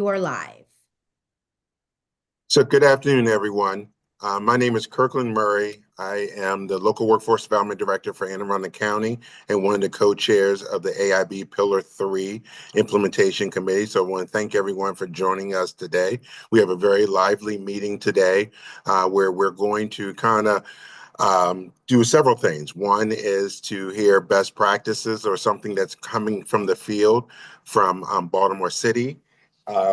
You are live. So good afternoon, everyone. My name is Kirkland Murray. I am the Local Workforce Development Director for Anne Arundel County and one of the co-chairs of the AIB Pillar 3 Implementation Committee. So I want to thank everyone for joining us today. We have a very lively meeting today where we're going to kind of do several things. One is to hear best practices or something that's coming from the field from Baltimore City.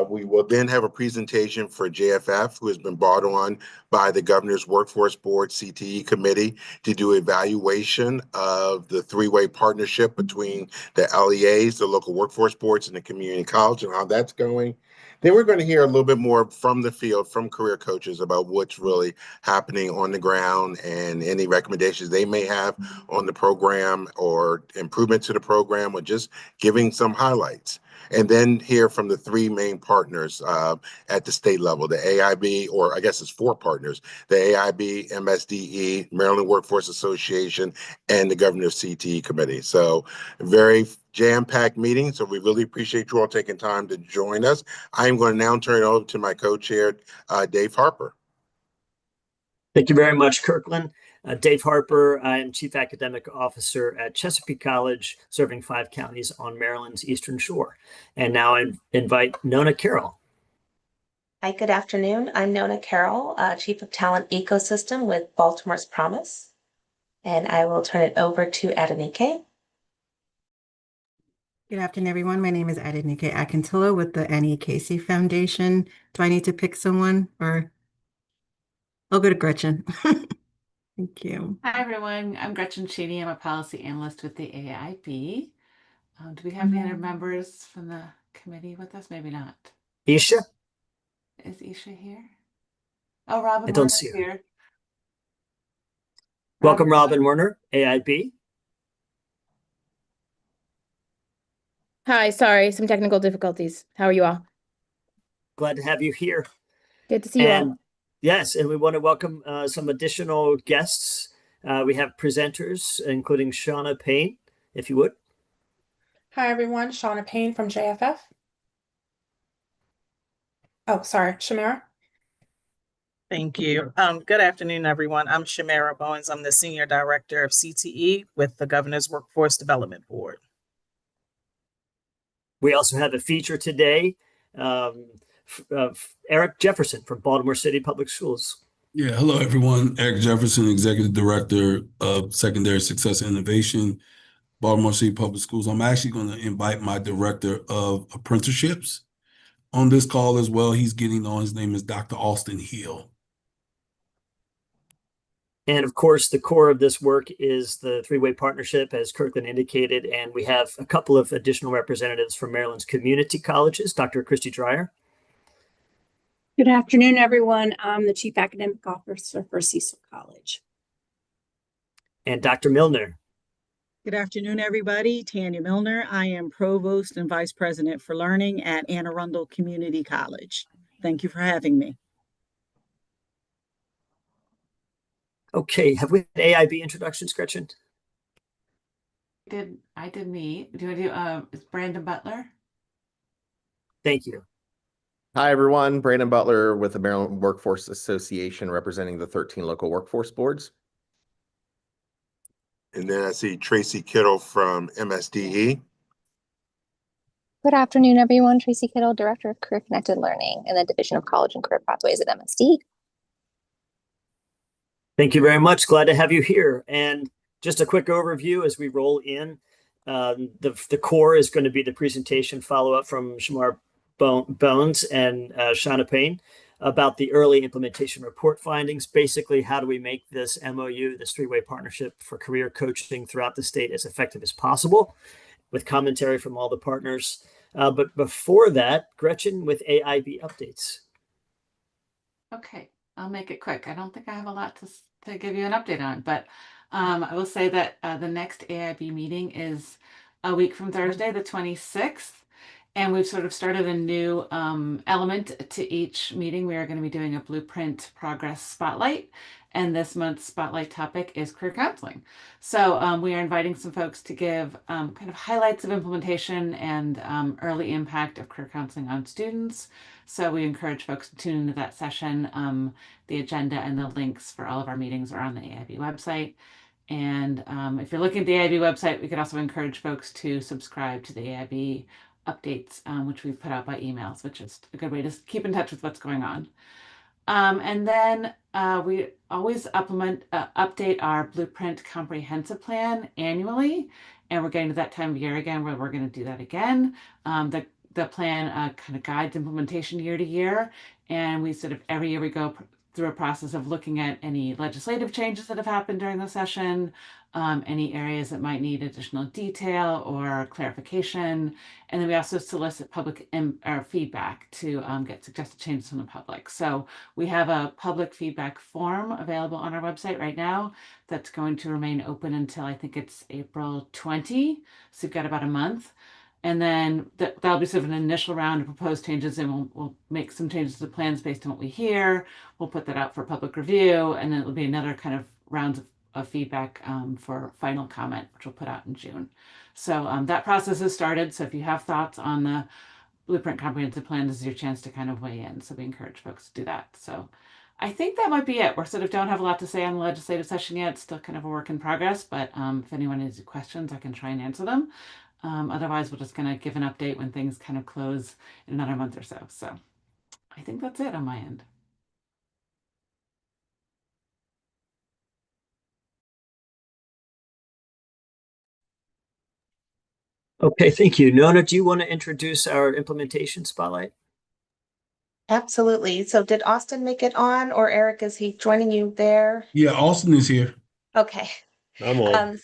We will then have a presentation for JFF, who has been brought on by the Governor's Workforce Board CTE Committee to do evaluation of the three-way partnership between the LEAs, the local workforce boards, and the community college and how that's going. Then we're going to hear a little bit more from the field, from career coaches about what's really happening on the ground and any recommendations they may have on the program or improvement to the program or just giving some highlights. And then hear from the three main partners at the state level, the AIB, or I guess it's four partners, the AIB, MSDE, Maryland Workforce Association, and the Governor's CTE Committee. So very jam-packed meeting. So we really appreciate you all taking time to join us. I am going to now turn it over to my co-chair, Dave Harper. Thank you very much, Kirkland. Dave Harper, I am Chief Academic Officer at Chesapeake College, serving 5 counties on Maryland's Eastern Shore. And now I invite Nona Carroll. Hi, good afternoon. I'm Nona Carroll, Chief of Talent Ecosystem with Baltimore's Promise. And I will turn it over to Adenike. Good afternoon, everyone. My name is Adenike Akintola with the Annie Casey Foundation. Do I need to pick someone or I'll go to Gretchen? Thank you. Hi, everyone. I'm Gretchen Cheney. I'm a policy analyst with the AIB. Do we have any other members from the committee with us? Maybe not. Isha? Is Isha here? Oh, Robin I don't Werner's see her. here. Welcome, Robin Werner, AIB. Hi, sorry, some technical difficulties. How are you all? Glad to have you here. Good to see you all. Yes, and we want to welcome some additional guests. We have presenters, including Shauna Payne, if you would. Hi, everyone. Shauna Payne from JFF. Oh, sorry, Shamara. Thank you. Good afternoon, everyone. I'm Shamara Bowens. I'm the Senior Director of CTE with the Governor's Workforce Development Board. We also have a feature today. Eric Jefferson from Baltimore City Public Schools. Yeah, hello everyone. Eric Jefferson, Executive Director of Secondary Success and Innovation, Baltimore City Public Schools. I'm actually going to invite my Director of Apprenticeships on this call as well. He's getting on. His name is Dr. Austin Hill. And of course, the core of this work is the three-way partnership, as Kirkland indicated, and we have a couple of additional representatives from Maryland's community colleges. Dr. Christy Dreyer. Good afternoon, everyone. I'm the Chief Academic Officer for Cecil College. And Dr. Milner. Good afternoon, everybody. Tanya Milner. I am Provost and Vice President for Learning at Anne Arundel Community College. Thank you for having me. Okay, have we had AIB introductions, Gretchen? I did me. Do you want to do, is Brandon Butler? Thank you. Hi, everyone. Brandon Butler with the Maryland Workforce Association, representing the 13 local workforce boards. And then I see Tracy Kittle from MSDE. Good afternoon, everyone. Tracy Kittle, Director of Career Connected Learning in the Division of College and Career Pathways at MSD. Thank you very much. Glad to have you here. And just a quick overview as we roll in. The core is going to be the presentation follow-up from Shamar Bones and Shauna Payne about the early implementation report findings. Basically, how do we make this MOU, this three-way partnership for career coaching throughout the state, as effective as possible, with commentary from all the partners. But before that, Gretchen with AIB updates. Okay, I'll make it quick. I don't think I have a lot to give you an update on, but I will say that the next AIB meeting is a week from Thursday, the 26th. And we've sort of started a new element to each meeting. We are going to be doing a blueprint progress spotlight. And this month's spotlight topic is career counseling. So we are inviting some folks to give kind of highlights of implementation and early impact of career counseling on students. So we encourage folks to tune into that session. The agenda and the links for all of our meetings are on the AIB website. And if you're looking at the AIB website, we could also encourage folks to subscribe to the AIB updates, which we put out by emails, which is a good way to keep in touch with what's going on. And then we always update our Blueprint Comprehensive Plan annually. And we're getting to that time of year again where we're going to do that again. The plan kind of guides implementation year to year. And we sort of every year we go through a process of looking at any legislative changes that have happened during the session, any areas that might need additional detail or clarification. And then we also solicit public feedback to get suggested changes from the public. So we have a public feedback form available on our website right now that's going to remain open until I think it's April 20. So you've got about a month. And then that'll be sort of an initial round of proposed changes, and we'll make some changes to the plans based on what we hear. We'll put that out for public review, and then it'll be another kind of rounds of feedback for final comment, which we'll put out in June. So that process has started. So if you have thoughts on the Blueprint Comprehensive Plan, this is your chance to kind of weigh in. So we encourage folks to do that. So I think that might be it. We're sort of don't have a lot to say on the legislative session yet. It's still kind of a work in progress, but if anyone has questions, I can try and answer them. Otherwise, we're just going to give an update when things kind of close in another month or so. So I think that's it on my end. Okay, thank you. Nona, do you want to introduce our implementation spotlight? Absolutely. So did Austin make it on, or Eric, is he joining you there? Yeah, Austin is here. Okay. I'm on.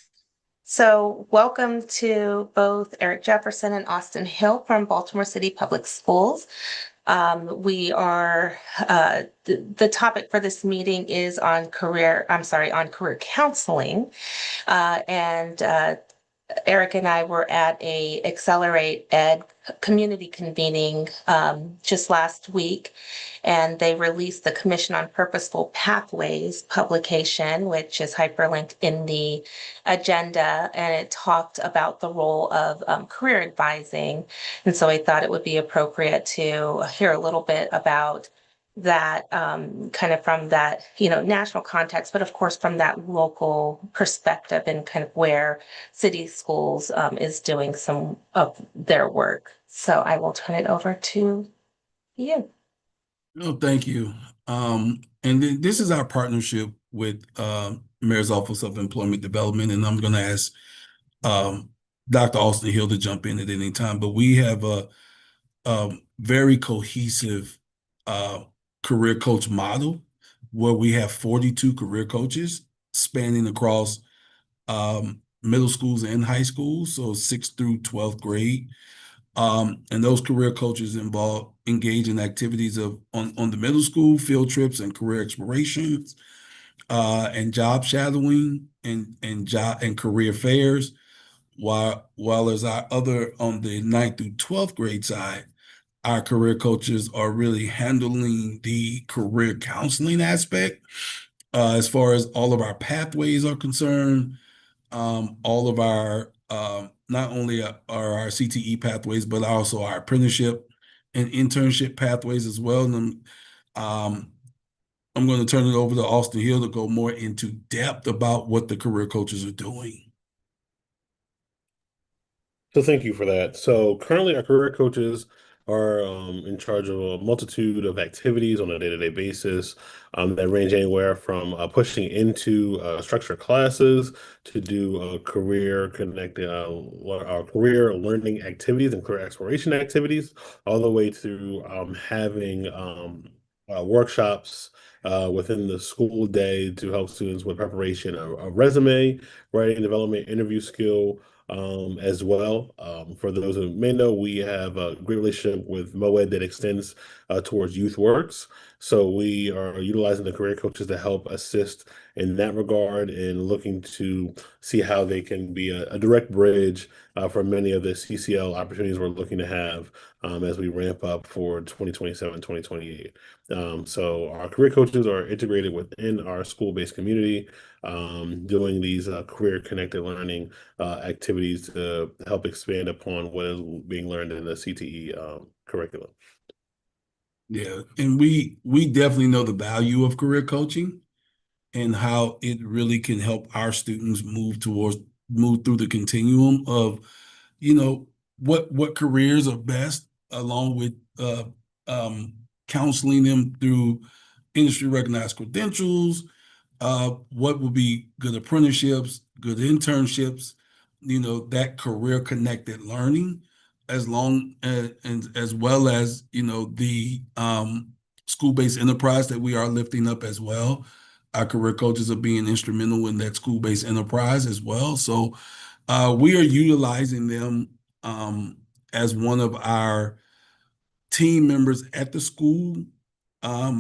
So welcome to both Eric Jefferson and Austin Hill from Baltimore City Public Schools. We are, the topic for this meeting is on career counseling. Eric and I were at a Accelerate Ed community convening just last week, and they released the Commission on Purposeful Pathways publication, which is hyperlinked in the agenda, and it talked about the role of career advising. And so I thought it would be appropriate to hear a little bit about that kind of from that, national context, but of course from that local perspective and kind of where City Schools is doing some of their work. So I will turn it over to you. Oh, thank you. And then this is our partnership with Mayor's Office of Employment Development, and I'm going to ask Dr. Austin Hill to jump in at any time. But we have a very cohesive career coach model where we have 42 career coaches spanning across middle schools and high schools, so 6th through 12th grade. And those career coaches engage in activities on the middle school, field trips and career explorations, and job shadowing and career fairs, while as our other on the 9th through 12th grade side, our career coaches are really handling the career counseling aspect as far as all of our pathways are concerned, all of our not only are our CTE pathways, but also our apprenticeship and internship pathways as well. And I'm going to turn it over to Austin Hill to go more into depth about what the career coaches are doing. So thank you for that. So currently our career coaches are in charge of a multitude of activities on a day-to-day basis that range anywhere from pushing into structured classes to do career learning activities and career exploration activities, all the way through having workshops within the school day to help students with preparation of resume, writing, development, interview skill, as well. For those who may know, we have a great relationship with MOED that extends towards YouthWorks. So we are utilizing the career coaches to help assist in that regard and looking to see how they can be a direct bridge for many of the CCL opportunities we're looking to have as we ramp up for 2027, 2028. So our career coaches coaches are integrated within our school-based community, doing these career-connected learning activities to help expand upon what is being learned in the CTE curriculum. Yeah, and we definitely know the value of career coaching and how it really can help our students move through the continuum of, what careers are best, along with counseling them through industry recognized credentials, what would be good apprenticeships, good internships, that career connected learning, as long as well as the school-based enterprise that we are lifting up as well. Our career coaches are being instrumental in that school-based enterprise as well. So we are utilizing them as one of our team members at the school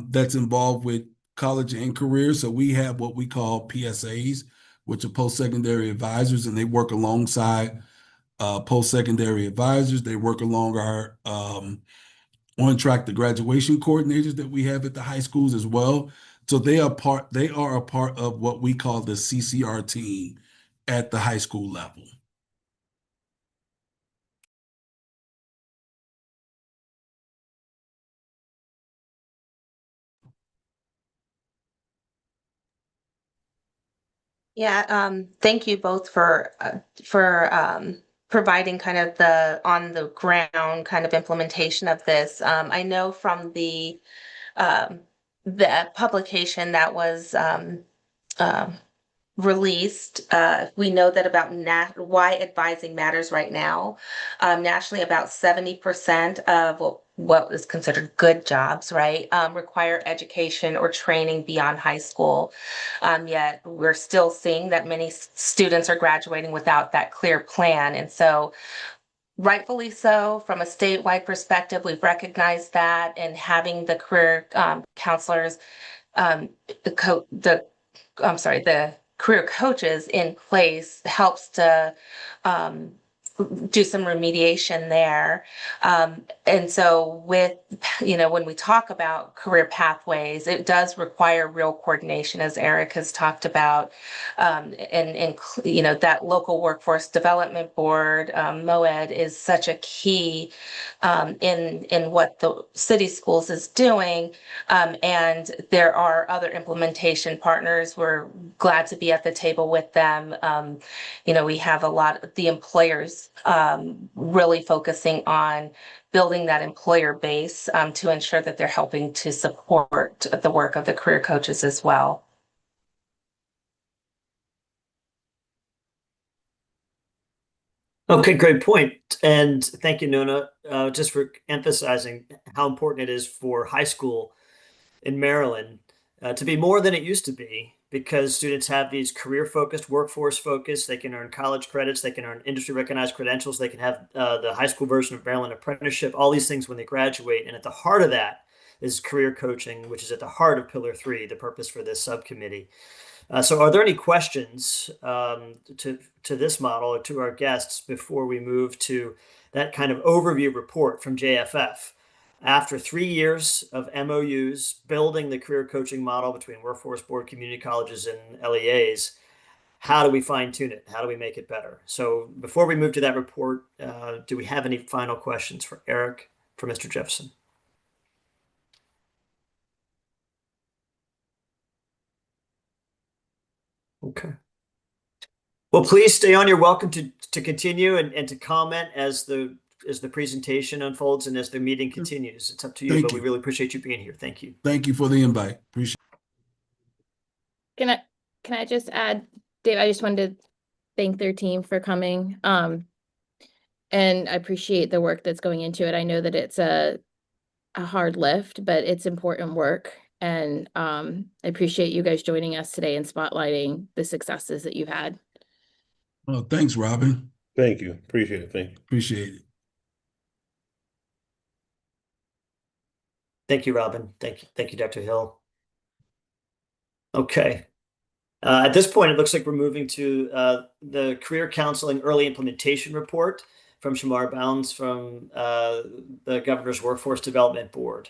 that's involved with college and career. So we have what we call PSAs, which are post-secondary advisors, and they work alongside post-secondary advisors. They work along our on-track to graduation coordinators that we have at the high schools as well. So they are a part of what we call the CCR team at the high school level. Yeah, thank you both for providing kind of the on the ground kind of implementation of this. I know from the publication that was released, we know that about why advising matters right now. Nationally, about 70% of what is considered good jobs, right, require education or training beyond high school. Yet we're still seeing that many students are graduating without that clear plan. And so rightfully so, from a statewide perspective, we've recognized that, and having the career counselors, the career coaches in place helps to do some remediation there. And so when we talk about career pathways, it does require real coordination, as Eric has talked about. And that local workforce development board, MOED, is such a key in what the city schools is doing. And there are other implementation partners. We're glad to be at the table with them. We have a lot of the employers really focusing on building that employer base to ensure that they're helping to support the work of the career coaches as well. Okay, great point. And thank you, Nona, just for emphasizing how important it is for high school in Maryland to be more than it used to be, because students have these career-focused, workforce-focused. They can earn college credits. They can earn industry-recognized credentials. They can have the high school version of Maryland Apprenticeship, all these things when they graduate. And at the heart of that is career coaching, which is at the heart of Pillar 3, the purpose for this subcommittee. So are there any questions to this model or to our guests before we move to that kind of overview report from JFF? After 3 years of MOUs, building the career coaching model between Workforce Board, community colleges, and LEAs, how do we fine tune it? How do we make it better? So before we move to that report, do we have any final questions for Eric, for Mr. Jefferson? Okay. Well, please stay on. You're welcome to continue and to comment as the presentation unfolds and as the meeting continues. It's up to you, but we really appreciate you being here. Thank you. Thank you for the invite. Appreciate it. Can I just add, Dave, I just wanted to thank their team for coming. And I appreciate the work that's going into it. I know that it's a hard lift, but it's important work. And I appreciate you guys joining us today and spotlighting the successes that you've had. Well, thanks, Robin. Thank you. Appreciate it. Thank you. Appreciate it. Thank you, Robin. Thank you, Dr. Hill. Okay. At this point, it looks like we're moving to the Career Counseling Early Implementation Report from Shamar Bounds from the Governor's Workforce Development Board.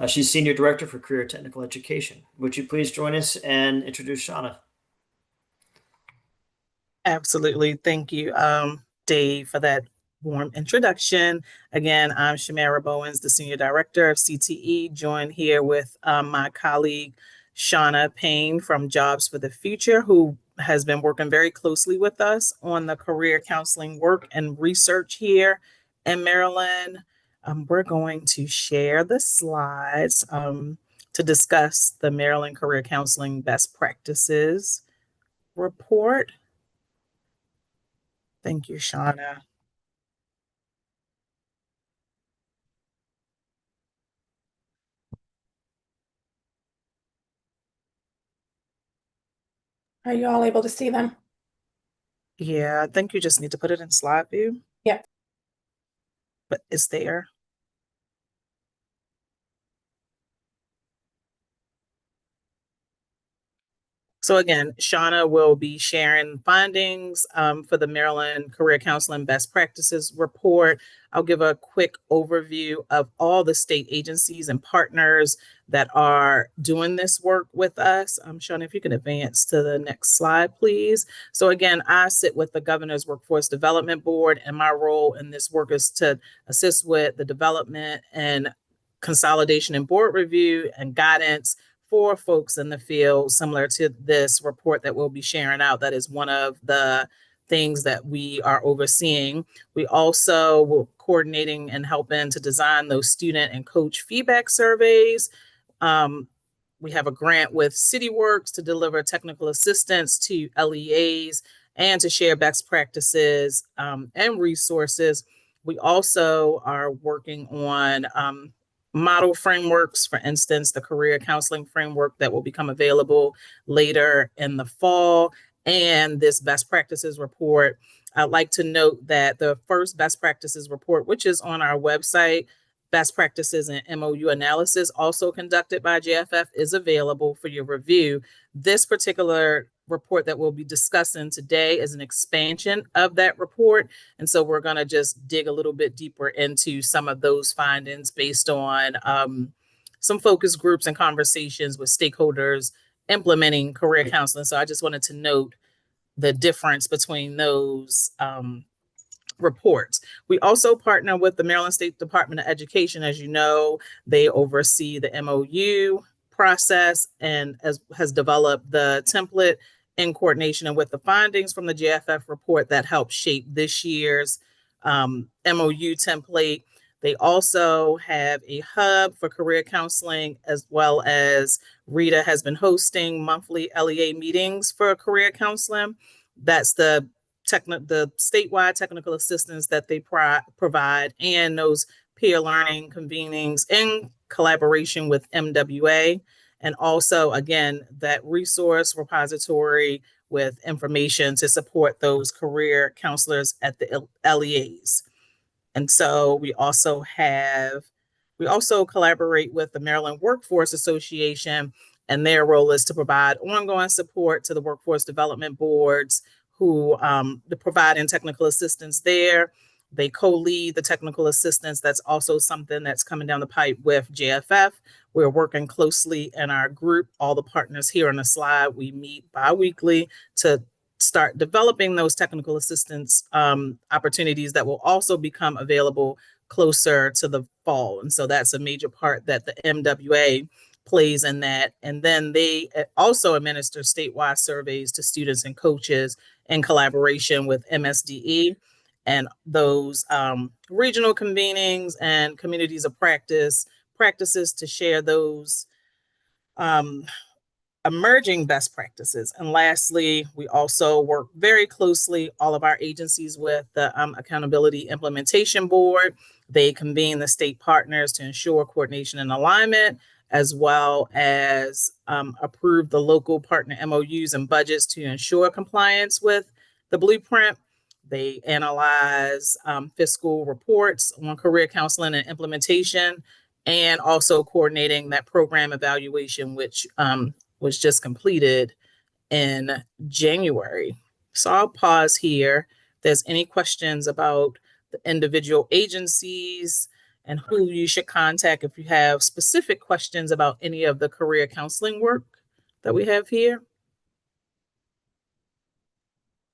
She's Senior Director for Career Technical Education. Would you please join us and introduce Shauna? Absolutely. Thank you, Dave, for that warm introduction. Again, I'm Shamara Bowens, the Senior Director of CTE, joined here with my colleague, Shauna Payne from Jobs for the Future, who has been working very closely with us on the career counseling work and research here in Maryland. We're going to share the slides to discuss the Maryland Career Counseling Best Practices report. Thank you, Shauna. Are you all able to see them? Yeah, I think you just need to put it in slide view. Yeah. But it's there. So again, Shauna will be sharing findings for the Maryland Career Counseling Best Practices report. I'll give a quick overview of all the state agencies and partners that are doing this work with us. Shauna, if you can advance to the next slide, please. So again, I sit with the Governor's Workforce Development Board, and my role in this work is to assist with the development and consolidation and board review and guidance for folks in the field, similar to this report that we'll be sharing out. That is one of the things that we are overseeing. We also will coordinating and helping to design those student and coach feedback surveys. We have a grant with CityWorks to deliver technical assistance to LEAs and to share best practices and resources. We also are working on model frameworks, for instance, the career counseling framework that will become available later in the fall, and this best practices report. I'd like to note that the first best practices report, which is on our website, best practices and MOU analysis, also conducted by JFF, is available for your review. This particular report that we'll be discussing today is an expansion of that report. And so we're going to just dig a little bit deeper into some of those findings based on some focus groups and conversations with stakeholders implementing career counseling. So I just wanted to note the difference between those reports. We also partner with the Maryland State Department of Education. As you know, they oversee the MOU process and has developed the template in coordination and with the findings from the JFF report that helped shape this year's MOU template. They also have a hub for career counseling, as well as Rita has been hosting monthly LEA meetings for career counseling. That's the statewide technical assistance that they provide, and those peer learning convenings in collaboration with MWA. And also, again, that resource repository with information to support those career counselors at the LEAs. And so we also collaborate with the Maryland Workforce Association, and their role is to provide ongoing support to the workforce development boards who providing technical assistance there. They co-lead the technical assistance. That's also something that's coming down the pipe with JFF. We're working closely in our group. All the partners here on the slide, we meet bi-weekly to start developing those technical assistance opportunities that will also become available closer to the fall. And so that's a major part that the MWA plays in that. And then they also administer statewide surveys to students and coaches in collaboration with MSDE, and those regional convenings and communities of practices to share those emerging best practices. And lastly, we also work very closely, all of our agencies, with the Accountability Implementation Board. They convene the state partners to ensure coordination and alignment, as well as approve the local partner MOUs and budgets to ensure compliance with the blueprint. They analyze fiscal reports on career counseling and implementation, and also coordinating that program evaluation, which was just completed in January. So I'll pause here. If there's any questions about the individual agencies and who you should contact if you have specific questions about any of the career counseling work that we have here.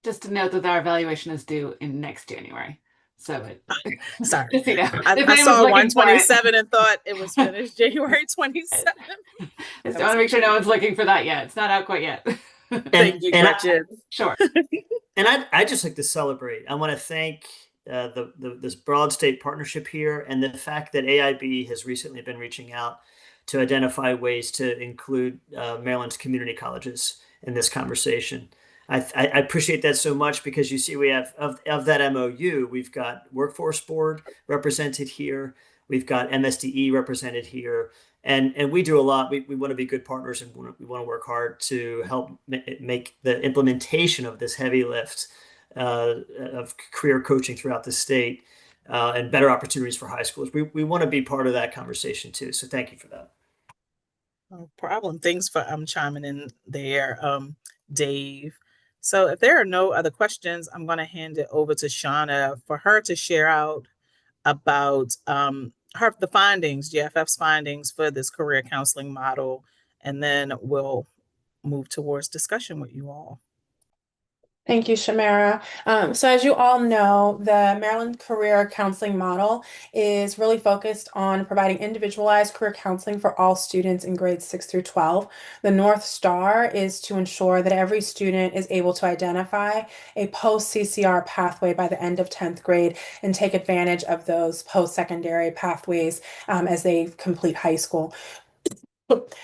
Just to note that our evaluation is due in next January. So sorry, just, you know, I saw 127 and thought it was finished January 27th. I want to make sure no one's looking for that yet. It's not out quite yet. Thank you, Gretchen. Sure. And I'd just like to celebrate. I want to thank this broad state partnership here, and the fact that AIB has recently been reaching out to identify ways to include Maryland's community colleges in this conversation. I appreciate that so much, because you see we have of that MOU, we've got Workforce Board represented here, we've got MSDE represented here, and we do a lot. We want to be good partners, and we want to work hard to help make the implementation of this heavy lift of career coaching throughout the state and better opportunities for high schools. We want to be part of that conversation too. So thank you for that. No problem. Thanks for chiming in there, Dave. So if there are no other questions, I'm going to hand it over to Shauna for her to share out about the findings, GFF's findings for this career counseling model, and then we'll move towards discussion with you all. Thank you, Shamara. So as you all know, the Maryland Career Counseling Model is really focused on providing individualized career counseling for all students in grades 6 through 12. The North Star is to ensure that every student is able to identify a post-CCR pathway by the end of 10th grade and take advantage of those post-secondary pathways as they complete high school.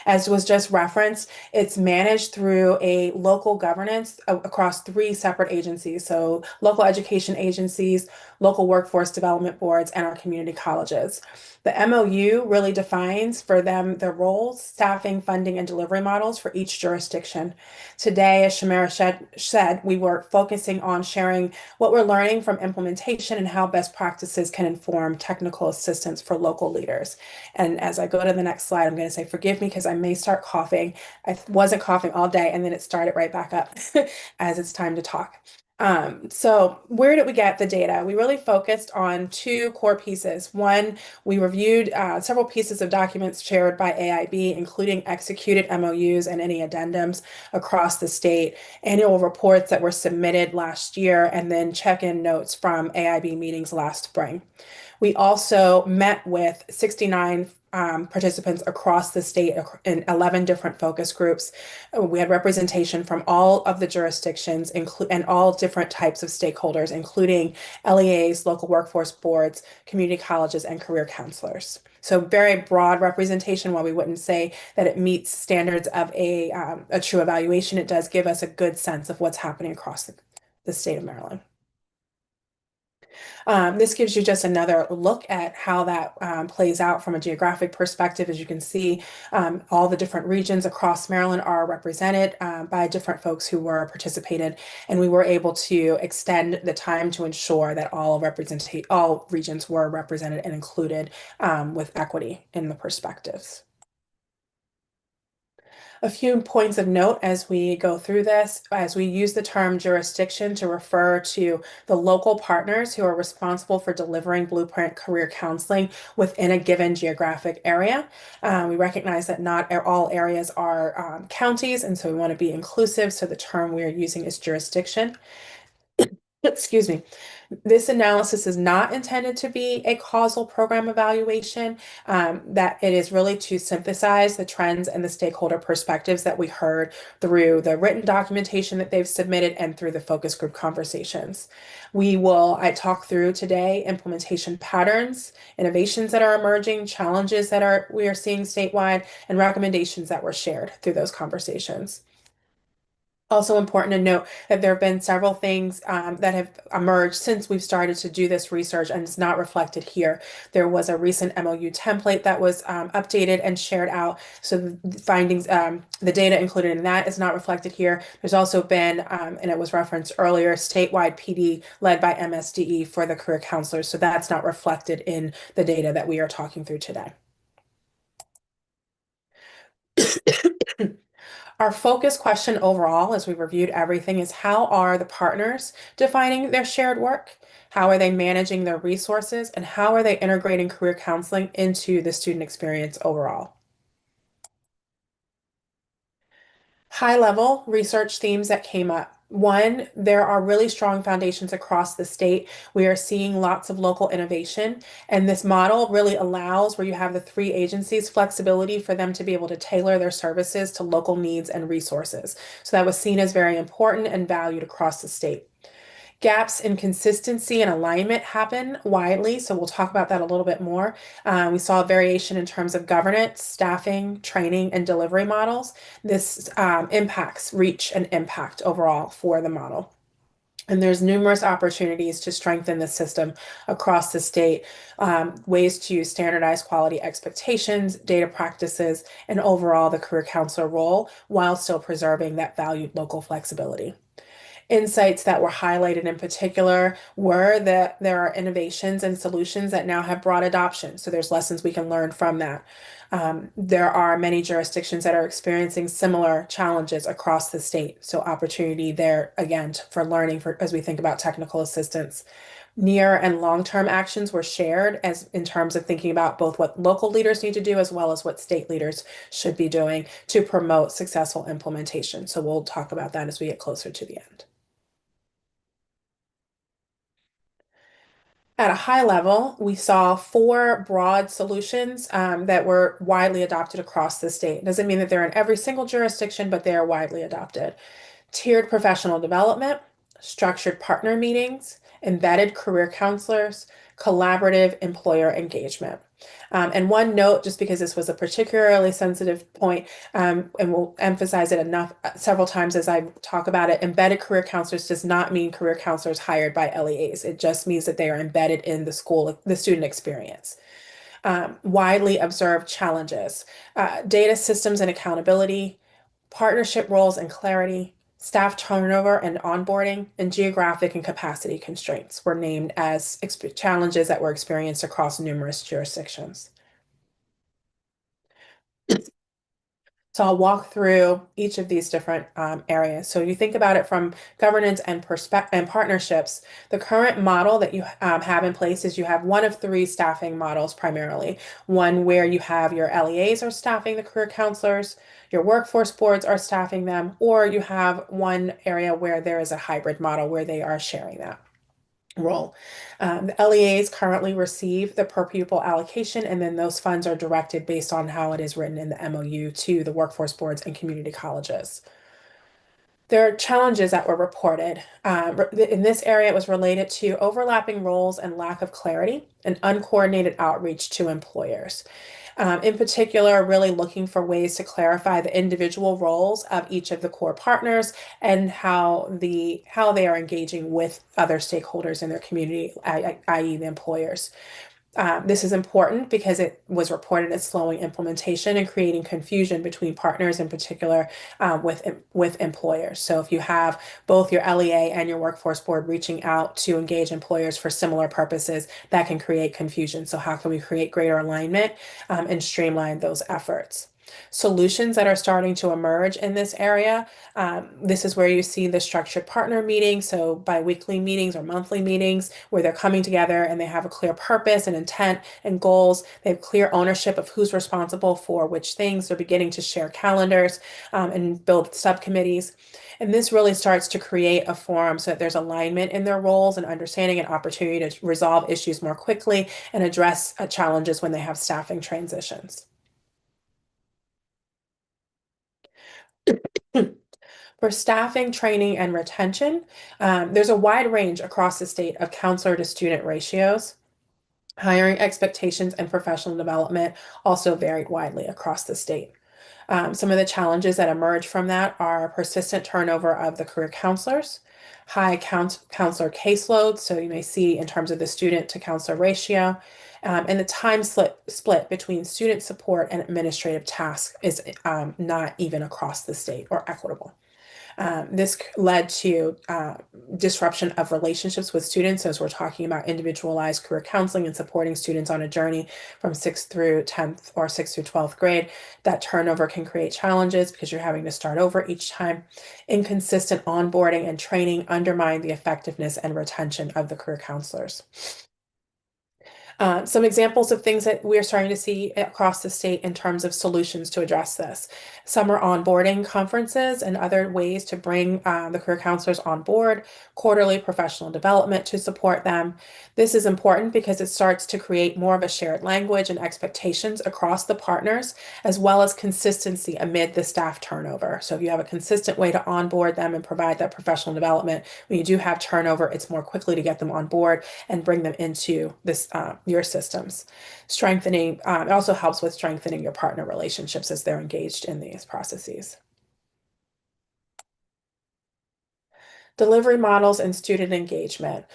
As was just referenced, it's managed through a local governance across 3 separate agencies. So local education agencies, local workforce development boards, and our community colleges. The MOU really defines for them their roles, staffing, funding, and delivery models for each jurisdiction. Today, as Shamara said, we were focusing on sharing what we're learning from implementation and how best practices can inform technical assistance for local leaders. And as I go to the next slide, I'm going to say, forgive me because I may start coughing. I wasn't coughing all day, and then it started right back up as it's time to talk. So where did we get the data? We really focused on 2 core pieces. One, we reviewed several pieces of documents shared by AIB, including executed MOUs and any addendums across the state, annual reports that were submitted last year, and then check-in notes from AIB meetings last spring. We also met with 69 participants across the state in 11 different focus groups. We had representation from all of the jurisdictions and all different types of stakeholders, including LEAs, local workforce boards, community colleges, and career counselors. So very broad representation. While we wouldn't say that it meets standards of a true evaluation, it does give us a good sense of what's happening across the state of Maryland. This gives you just another look at how that plays out from a geographic perspective. As you can see, all the different regions across Maryland are represented by different folks who were participated, and we were able to extend the time to ensure that all regions were represented and included with equity in the perspectives. A few points of note as we go through this, as we use the term jurisdiction to refer to the local partners who are responsible for delivering Blueprint career counseling within a given geographic area. We recognize that not all areas are counties, and so we want to be inclusive. So the term we are using is jurisdiction. Excuse me. This analysis is not intended to be a causal program evaluation, that it is really to synthesize the trends and the stakeholder perspectives that we heard through the written documentation that they've submitted and through the focus group conversations. I talk through today implementation patterns, innovations that are emerging, challenges that we are seeing statewide, and recommendations that were shared through those conversations. Also important to note that there have been several things that have emerged since we've started to do this research, and it's not reflected here. There was a recent MOU template that was updated and shared out. So the findings, the data included in that is not reflected here. There's also been, and it was referenced earlier, statewide PD led by MSDE for the career counselors. So that's not reflected in the data that we are talking through today. Our focus question overall, as we reviewed everything, is how are the partners defining their shared work? How are they managing their resources? And how are they integrating career counseling into the student experience overall? High level research themes that came up. One, there are really strong foundations across the state. We are seeing lots of local innovation, and this model really allows where you have the three agencies flexibility for them to be able to tailor their services to local needs and resources. So that was seen as very important and valued across the state. Gaps in consistency and alignment happen widely, so we'll talk about that a little bit more. We saw a variation in terms of governance, staffing, training, and delivery models. This impacts reach and impact overall for the model. And there's numerous opportunities to strengthen the system across the state, ways to standardize quality expectations, data practices, and overall the career counselor role while still preserving that valued local flexibility. Insights that were highlighted in particular were that there are innovations and solutions that now have broad adoption. So there's lessons we can learn from that. There are many jurisdictions that are experiencing similar challenges across the state. So opportunity there again for learning as we think about technical assistance. Near and long-term actions were shared as in terms of thinking about both what local leaders need to do as well as what state leaders should be doing to promote successful implementation. So we'll talk about that as we get closer to the end. At a high level, we saw 4 broad solutions that were widely adopted across the state. It doesn't mean that they're in every single jurisdiction, but they are widely adopted. Tiered professional development, structured partner meetings, embedded career counselors, collaborative employer engagement. And one note, just because this was a particularly sensitive point, and we'll emphasize it several times as I talk about it, embedded career counselors does not mean career counselors hired by LEAs. It just means that they are embedded in the student experience. Widely observed challenges, data systems and accountability, partnership roles and clarity, staff turnover and onboarding, and geographic and capacity constraints were named as challenges that were experienced across numerous jurisdictions. So I'll walk through each of these different areas. So you think about it from governance and partnerships. The current model that you have in place is you have one of 3 staffing models primarily. One where you have your LEAs are staffing the career counselors, your workforce boards are staffing them, or you have one area where there is a hybrid model where they are sharing that role. The LEAs currently receive the per pupil allocation, and then those funds are directed based on how it is written in the MOU to the workforce boards and community colleges. There are challenges that were reported. In this area, it was related to overlapping roles and lack of clarity and uncoordinated outreach to employers. In particular, really looking for ways to clarify the individual roles of each of the core partners and how they are engaging with other stakeholders in their community, i.e. the employers. This is important because it was reported as slowing implementation and creating confusion between partners, in particular with employers. So if you have both your LEA and your workforce board reaching out to engage employers for similar purposes, that can create confusion. So how can we create greater alignment and streamline those efforts? Solutions that are starting to emerge in this area. This is where you see the structured partner meetings, so bi-weekly meetings or monthly meetings where they're coming together and they have a clear purpose and intent and goals. They have clear ownership of who's responsible for which things. They're beginning to share calendars and build subcommittees. And this really starts to create a forum so that there's alignment in their roles and understanding and opportunity to resolve issues more quickly and address challenges when they have staffing transitions. For staffing, training, and retention, there's a wide range across the state of counselor to student ratios. Hiring expectations and professional development also varied widely across the state. Some of the challenges that emerge from that are persistent turnover of the career counselors, high counselor caseloads, so you may see in terms of the student to counselor ratio, and the time split between student support and administrative tasks is not even across the state or equitable. This led to disruption of relationships with students, as we're talking about individualized career counseling and supporting students on a journey from 6th through 10th or 6th through 12th grade. That turnover can create challenges because you're having to start over each time. Inconsistent onboarding and training undermine the effectiveness and retention of the career counselors. Some examples of things that we're starting to see across the state in terms of solutions to address this. Summer onboarding conferences and other ways to bring the career counselors on board, quarterly professional development to support them. This is important because it starts to create more of a shared language and expectations across the partners, as well as consistency amid the staff turnover. So if you have a consistent way to onboard them and provide that professional development, when you do have turnover, it's more quickly to get them on board and bring them into this your systems. Strengthening, it also helps with strengthening your partner relationships as they're engaged in these processes. Delivery models and student engagement.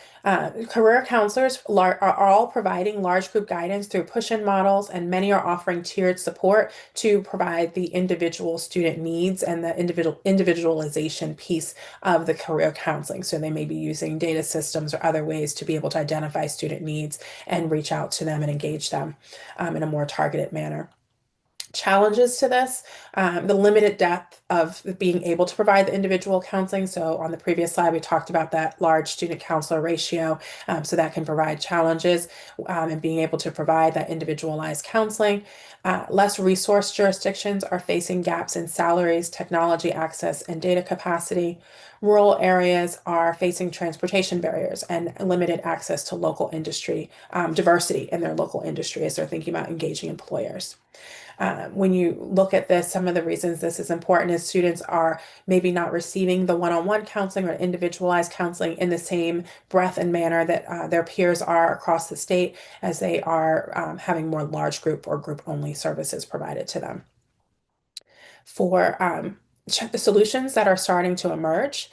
Career counselors are all providing large group guidance through push-in models, and many are offering tiered support to provide the individual student needs and the individualization piece of the career counseling. So they may be using data systems or other ways to be able to identify student needs and reach out to them and engage them in a more targeted manner. Challenges to this, the limited depth of being able to provide the individual counseling. So on the previous slide, we talked about that large student counselor ratio. So that can provide challenges in being able to provide that individualized counseling. Less resource jurisdictions are facing gaps in salaries, technology access, and data capacity. Rural areas are facing transportation barriers and limited access to local industry, diversity in their local industry as they're thinking about engaging employers. When you look at this, some of the reasons this is important is students are maybe not receiving the one-on-one counseling or individualized counseling in the same breadth and manner that their peers are across the state, as they are having more large group or group-only services provided to them. For the solutions that are starting to emerge,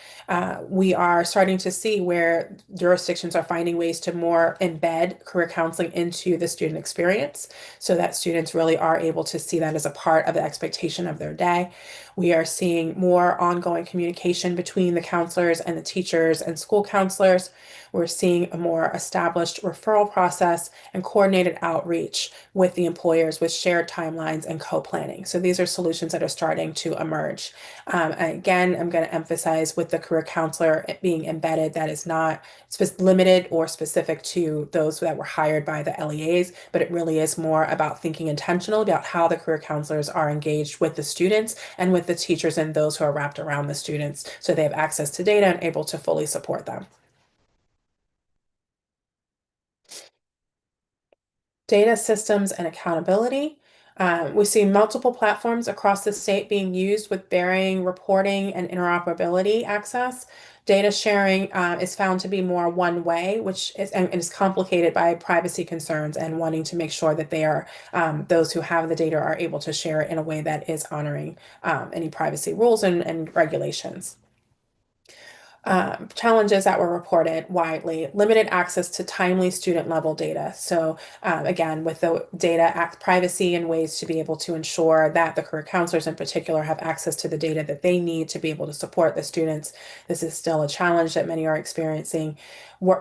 we are starting to see where jurisdictions are finding ways to more embed career counseling into the student experience so that students really are able to see that as a part of the expectation of their day. We are seeing more ongoing communication between the counselors and the teachers and school counselors. We're seeing a more established referral process and coordinated outreach with the employers with shared timelines and co-planning. So these are solutions that are starting to emerge. Again, I'm going to emphasize with the career counselor being embedded, that is not limited or specific to those that were hired by the LEAs, but it really is more about thinking intentional about how the career counselors are engaged with the students and with the teachers and those who are wrapped around the students, so they have access to data and able to fully support them. Data systems and accountability. We see multiple platforms across the state being used with varying reporting and interoperability access. Data sharing is found to be more one way, which is complicated by privacy concerns and wanting to make sure that they are those who have the data are able to share it in a way that is honoring any privacy rules and regulations. Challenges that were reported widely: limited access to timely student level data. So again, with the Data Act privacy and ways to be able to ensure that the career counselors in particular have access to the data that they need to be able to support the students, this is still a challenge that many are experiencing.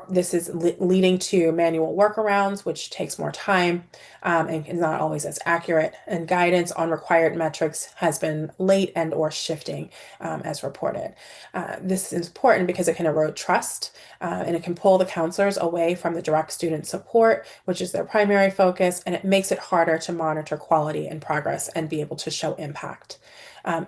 This is leading to manual workarounds, which takes more time and is not always as accurate. And guidance on required metrics has been late and or shifting as reported. This is important because it can erode trust and it can pull the counselors away from the direct student support, which is their primary focus, and it makes it harder to monitor quality and progress and be able to show impact.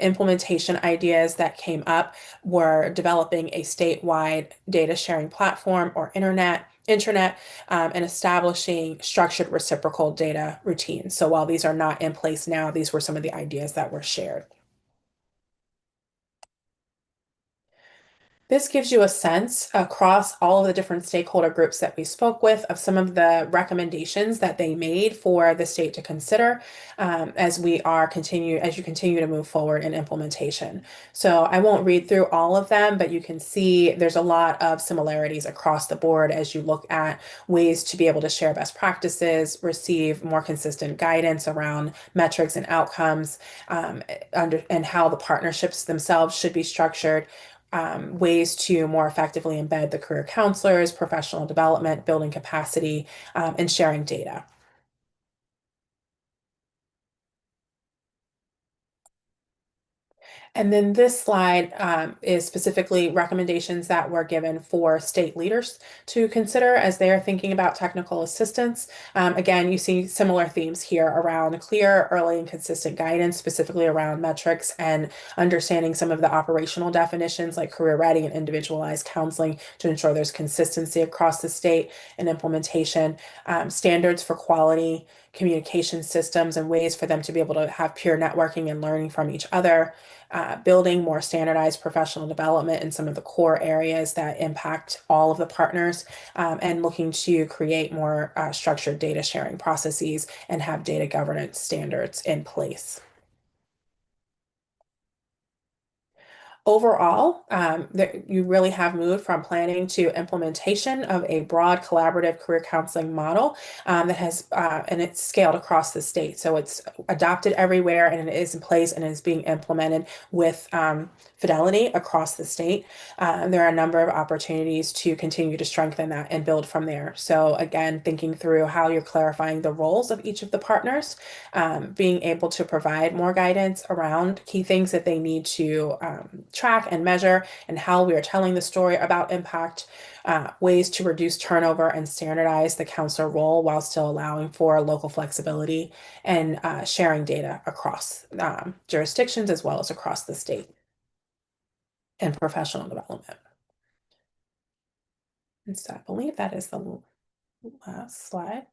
Implementation ideas that came up were developing a statewide data sharing platform or intranet, and establishing structured reciprocal data routines. So while these are not in place now, these were some of the ideas that were shared. This gives you a sense across all of the different stakeholder groups that we spoke with of some of the recommendations that they made for the state to consider as you continue to move forward in implementation. So I won't read through all of them, but you can see there's a lot of similarities across the board as you look at ways to be able to share best practices, receive more consistent guidance around metrics and outcomes, and how the partnerships themselves should be structured, ways to more effectively embed the career counselors, professional development, building capacity, and sharing data. And then this slide is specifically recommendations that were given for state leaders to consider as they are thinking about technical assistance. Again, you see similar themes here around clear, early, and consistent guidance, specifically around metrics and understanding some of the operational definitions like career ready and individualized counseling to ensure there's consistency across the state and implementation, standards for quality, communication systems, and ways for them to be able to have peer networking and learning from each other. Building more standardized professional development in some of the core areas that impact all of the partners, and looking to create more structured data sharing processes and have data governance standards in place. Overall, you really have moved from planning to implementation of a broad collaborative career counseling model that has, and it's scaled across the state. So it's adopted everywhere and it is in place and is being implemented with fidelity across the state. There are a number of opportunities to continue to strengthen that and build from there. So again, thinking through how you're clarifying the roles of each of the partners, being able to provide more guidance around key things that they need to track and measure, and how we are telling the story about impact, ways to reduce turnover and standardize the counselor role while still allowing for local flexibility, and sharing data across jurisdictions as well as across the state, and professional development. And so I believe that is the last slide.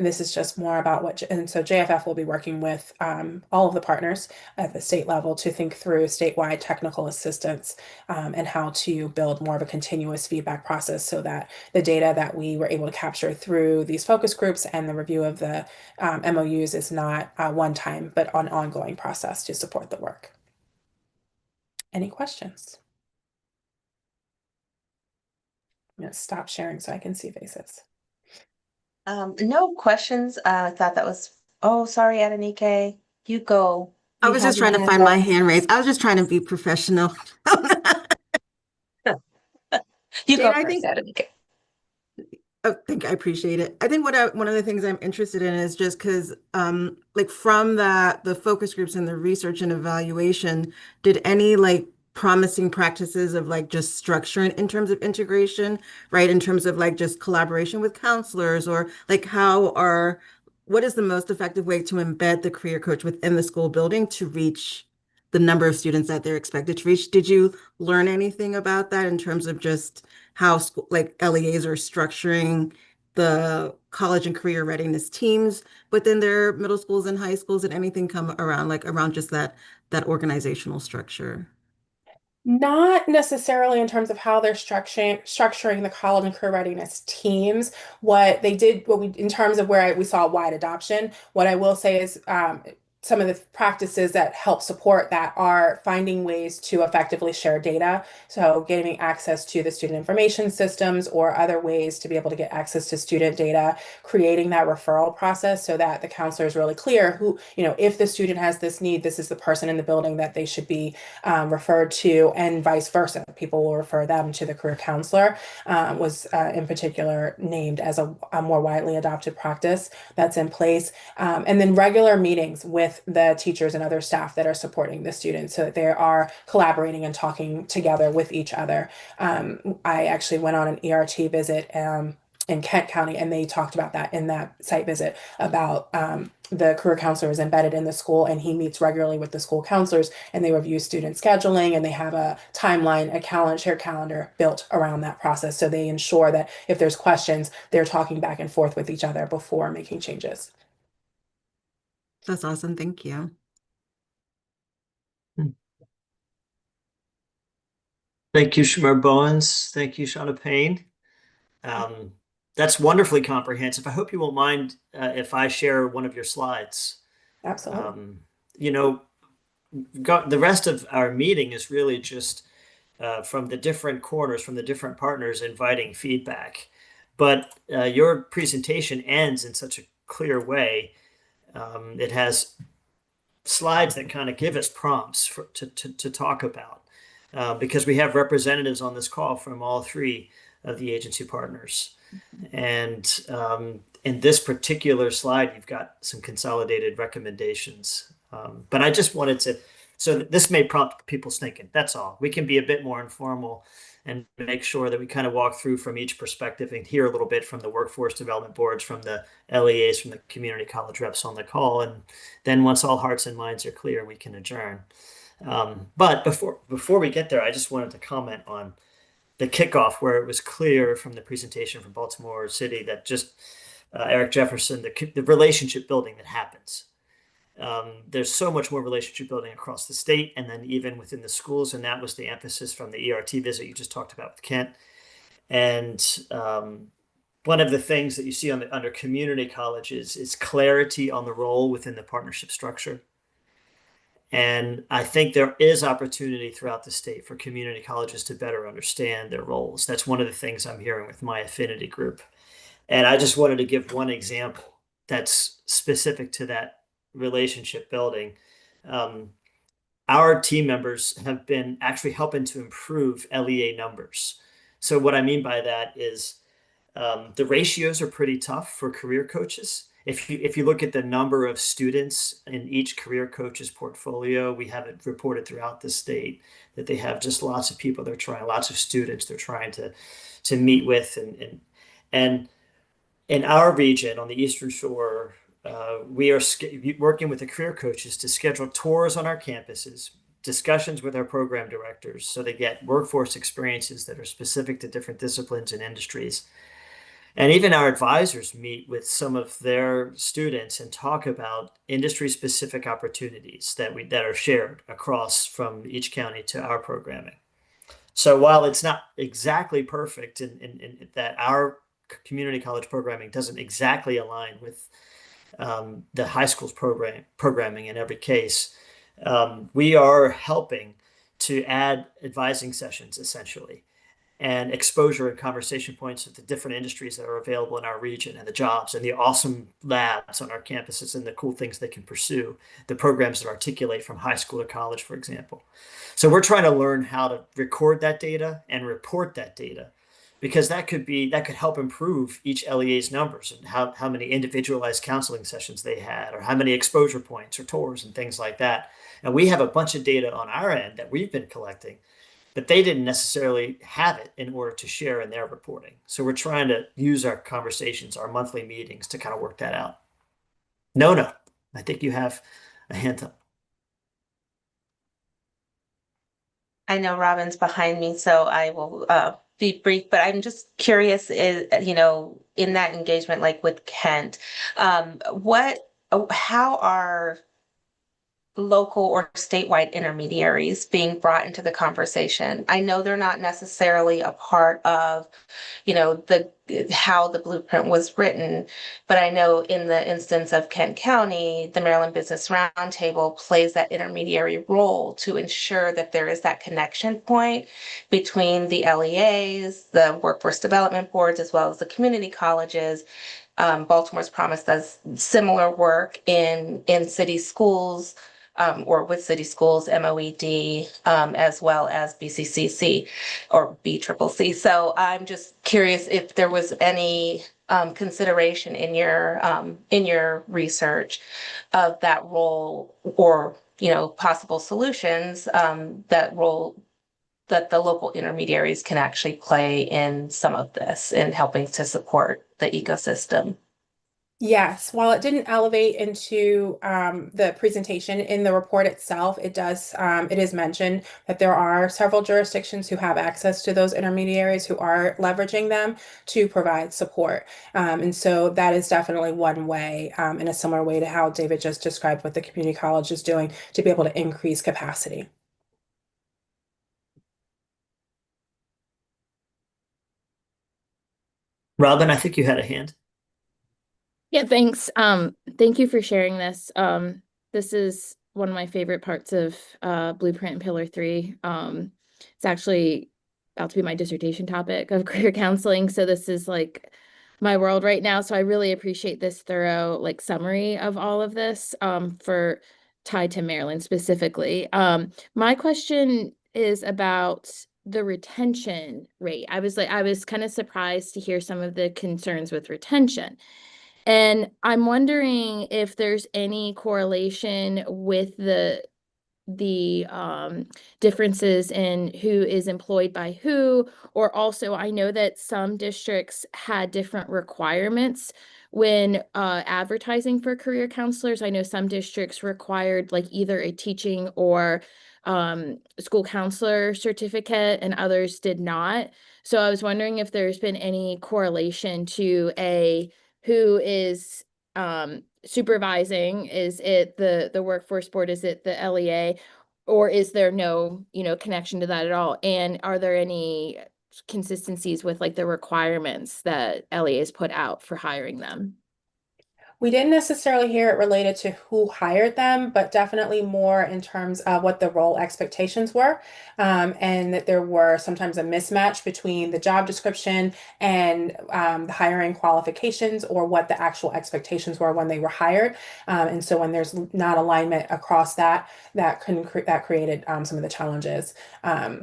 This is just more about and so JFF will be working with all of the partners at the state level to think through statewide technical assistance and how to build more of a continuous feedback process so that the data that we were able to capture through these focus groups and the review of the MOUs is not one time, but an ongoing process to support the work. Any questions? I'm going to stop sharing so I can see faces. No questions. I thought that was, oh, sorry, Adenike. You go. I You was have just your trying to hand find my up. hand raised. I was just trying to be professional. You Jane, go I first, think Adenike. Oh, thank you. I appreciate it. I think one of the things I'm interested in is just because, like from the focus groups and the research and evaluation, did any like promising practices of like just structure in terms of integration, right? In terms of like just collaboration with counselors, or like what is the most effective way to embed the career coach within the school building to reach the number of students that they're expected to reach? Did you learn anything about that in terms of just how school, like LEAs are structuring the college and career readiness teams within their middle schools and high schools, and anything come around like around just that organizational structure? Not necessarily in terms of how they're structuring the college and career readiness teams. What they did, in terms of where we saw wide adoption, what I will say is some of the practices that help support that are finding ways to effectively share data. So giving access to the student information systems or other ways to be able to get access to student data, creating that referral process so that the counselor is really clear who, if the student has this need, this is the person in the building that they should be referred to, and vice versa. People will refer them to the career counselor, was in particular named as a more widely adopted practice that's in place. And then regular meetings with the teachers and other staff that are supporting the students so that they are collaborating and talking together with each other. I actually went on an ERT visit in Kent County, and they talked about that in that site visit about the career counselor is embedded in the school, and he meets regularly with the school counselors, and they review student scheduling, and they have a timeline, a shared calendar built around that process. So they ensure that if there's questions, they're talking back and forth with each other before making changes. That's awesome. Thank you. Thank you, Shamar Bowens. Thank you, Shauna Payne. That's wonderfully comprehensive. I hope you won't mind if I share one of your slides. Absolutely. You know, the rest of our meeting is really just from the different corners, from the different partners inviting feedback. But your presentation ends in such a clear way. It has slides that kind of give us prompts to talk about because we have representatives on this call from all three of the agency partners. And in this particular slide, you've got some consolidated recommendations. But I just wanted to, so this may prompt people's thinking. That's all. We can be a bit more informal and make sure that we kind of walk through from each perspective and hear a little bit from the workforce development boards, from the LEAs, from the community college reps on the call. And then once all hearts and minds are clear, we can adjourn. But before we get there, I just wanted to comment on the kickoff, where it was clear from the presentation from Baltimore City that just Eric Jefferson, the relationship building that happens. There's so much more relationship building across the state and then even within the schools. And that was the emphasis from the ERT visit you just talked about with Kent. And one of the things that you see under community colleges is clarity on the role within the partnership structure. And I think there is opportunity throughout the state for community colleges to better understand their roles. That's one of the things I'm hearing with my affinity group. And I just wanted to give one example that's specific to that relationship building. Our team members have been actually helping to improve LEA numbers. So what I mean by that is the ratios are pretty tough for career coaches. If you look at the number of students in each career coach's portfolio, we have it reported throughout the state that they have just lots of people they're trying, lots of students they're trying to meet with. And in our region on the Eastern Shore, we are working with the career coaches to schedule tours on our campuses, discussions with our program directors so they get workforce experiences that are specific to different disciplines and industries. And even our advisors meet with some of their students and talk about industry-specific opportunities that are shared across from each county to our programming. So while it's not exactly perfect in that our community college programming doesn't exactly align with the high school's programming in every case, we are helping to add advising sessions essentially, and exposure and conversation points with the different industries that are available in our region and the jobs and the awesome labs on our campuses and the cool things they can pursue, the programs that articulate from high school to college, for example. So we're trying to learn how to record that data and report that data, because that could help improve each LEA's numbers and how many individualized counseling sessions they had, or how many exposure points or tours and things like that. And we have a bunch of data on our end that we've been collecting, but they didn't necessarily have it in order to share in their reporting. So we're trying to use our conversations, our monthly meetings to kind of work that out. No, I think you have a hand up. I know Robin's behind me, so I will be brief, but I'm just curious, in that engagement, like with Kent, how are local or statewide intermediaries being brought into the conversation? I know they're not necessarily a part of, how the blueprint was written, but I know in the instance of Kent County, the Maryland Business Roundtable plays that intermediary role to ensure that there is that connection point between the LEAs, the workforce development boards, as well as the community colleges. Baltimore's Promise does similar work in city schools, or with city schools, MOED, as well as BCCC or BCCC. So I'm just curious if there was any consideration in your research of that role, or possible solutions that the local intermediaries can actually play in some of this in helping to support the ecosystem. Yes, while it didn't elevate into the presentation, in the report itself, it is mentioned that there are several jurisdictions who have access to those intermediaries, who are leveraging them to provide support. And so that is definitely one way, in a similar way to how David just described what the community college is doing to be able to increase capacity. Robin, I think you had a hand. Yeah, thanks. Thank you for sharing this. This is one of my favorite parts of Blueprint and Pillar 3. It's actually about to be my dissertation topic of career counseling. So this is like my world right now. So I really appreciate this thorough like summary of all of this for tied to Maryland specifically. My question is about the retention rate. I was kind of surprised to hear some of the concerns with retention. And I'm wondering if there's any correlation with the differences in who is employed by who, or also I know that some districts had different requirements when advertising for career counselors. I know some districts required like either a teaching or school counselor certificate and others did not. So I was wondering if there's been any correlation to who is supervising. Is it the workforce board? Is it the LEA? Or is there no, connection to that at all? And are there any consistencies with like the requirements that LEAs put out for hiring them? We didn't necessarily hear it related to who hired them, but definitely more in terms of what the role expectations were, and that there were sometimes a mismatch between the job description and the hiring qualifications or what the actual expectations were when they were hired. And so when there's not alignment across that created some of the challenges.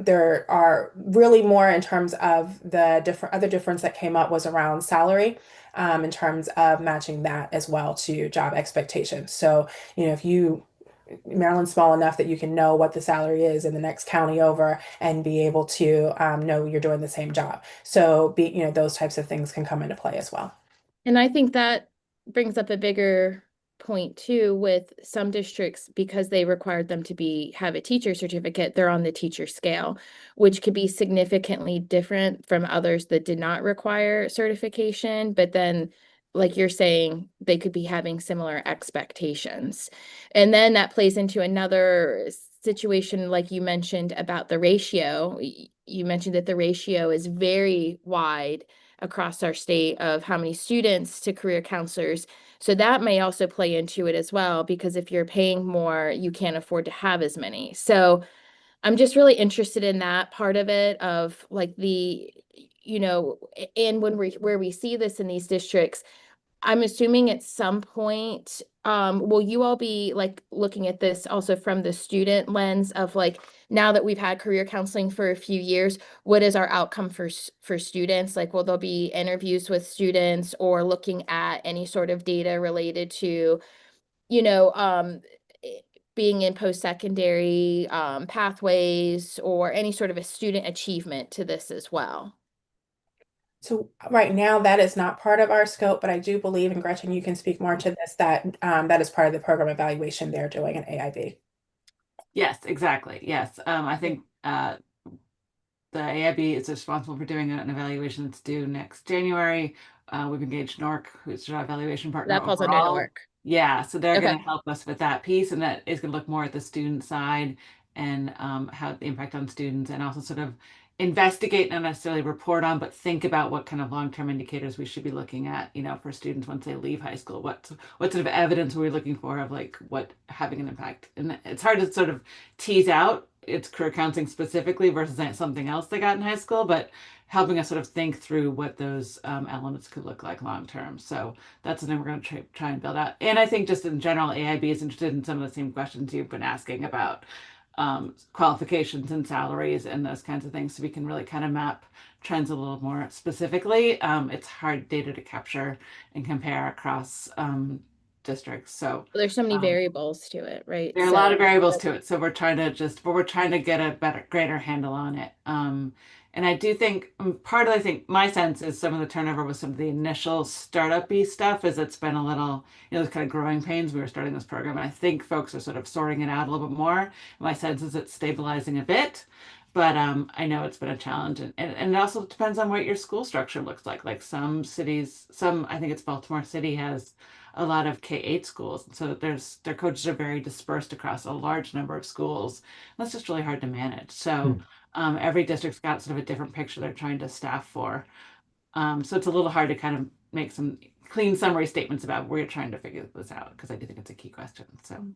There are really more in terms of the other difference that came up was around salary. In terms of matching that as well to job expectations. So, if Maryland's small enough that you can know what the salary is in the next county over and be able to know you're doing the same job. So, those types of things can come into play as well. And I think that brings up a bigger point too with some districts, because they required them to have a teacher certificate, they're on the teacher scale, which could be significantly different from others that did not require certification. But then, like you're saying, they could be having similar expectations. And then that plays into another situation, like you mentioned about the ratio. You mentioned that the ratio is very wide across our state of how many students to career counselors. So that may also play into it as well, because if you're paying more, you can't afford to have as many. So I'm just really interested in that part of it, of like and where we see this in these districts, I'm assuming at some point, will you all be like looking at this also from the student lens of like, now that we've had career counseling for a few years, what is our outcome for students? Like, will there be interviews with students or looking at any sort of data related to, being in post-secondary pathways or any sort of a student achievement to this as well? So right now, that is not part of our scope, but I do believe, and Gretchen, you can speak more to this, that that is part of the program evaluation they're doing at AIB. Yes, exactly. Yes. I think the AIB is responsible for doing an evaluation that's due next January. We've engaged NORC, who's our evaluation partner. That falls under NORC. Yeah, so they're Okay. going to help us with that piece, and that is going to look more at the student side and how the impact on students, and also sort of investigate, not necessarily report on, but think about what kind of long-term indicators we should be looking at, for students once they leave high school. What sort of evidence are we looking for of like what having an impact? And it's hard to sort of tease out it's career counseling specifically versus something else they got in high school, but helping us sort of think through what those elements could look like long term. So that's something we're going to try and build out. And I think just in general, AIB is interested in some of the same questions you've been asking about qualifications and salaries and those kinds of things, so we can really kind of map trends a little more specifically. It's hard data to capture and compare across districts. So there's so many variables to it, right? There are a lot of variables to it. So we're trying to get a greater handle on it. And I do think I think my sense is some of the turnover with some of the initial startup-y stuff is it's been a little, those kind of growing pains. We were starting this program, and I think folks are sort of sorting it out a little bit more. My sense is it's stabilizing a bit, but I know it's been a challenge, and it also depends on what your school structure looks like. Like some cities, I think it's Baltimore City has a lot of K-8 schools, so their coaches are very dispersed across a large number of schools. That's just really hard to manage. So every district's got sort of a different picture they're trying to staff for. So it's a little hard to kind of make some clean summary statements about where you're trying to figure this out, because I do think it's a key question. So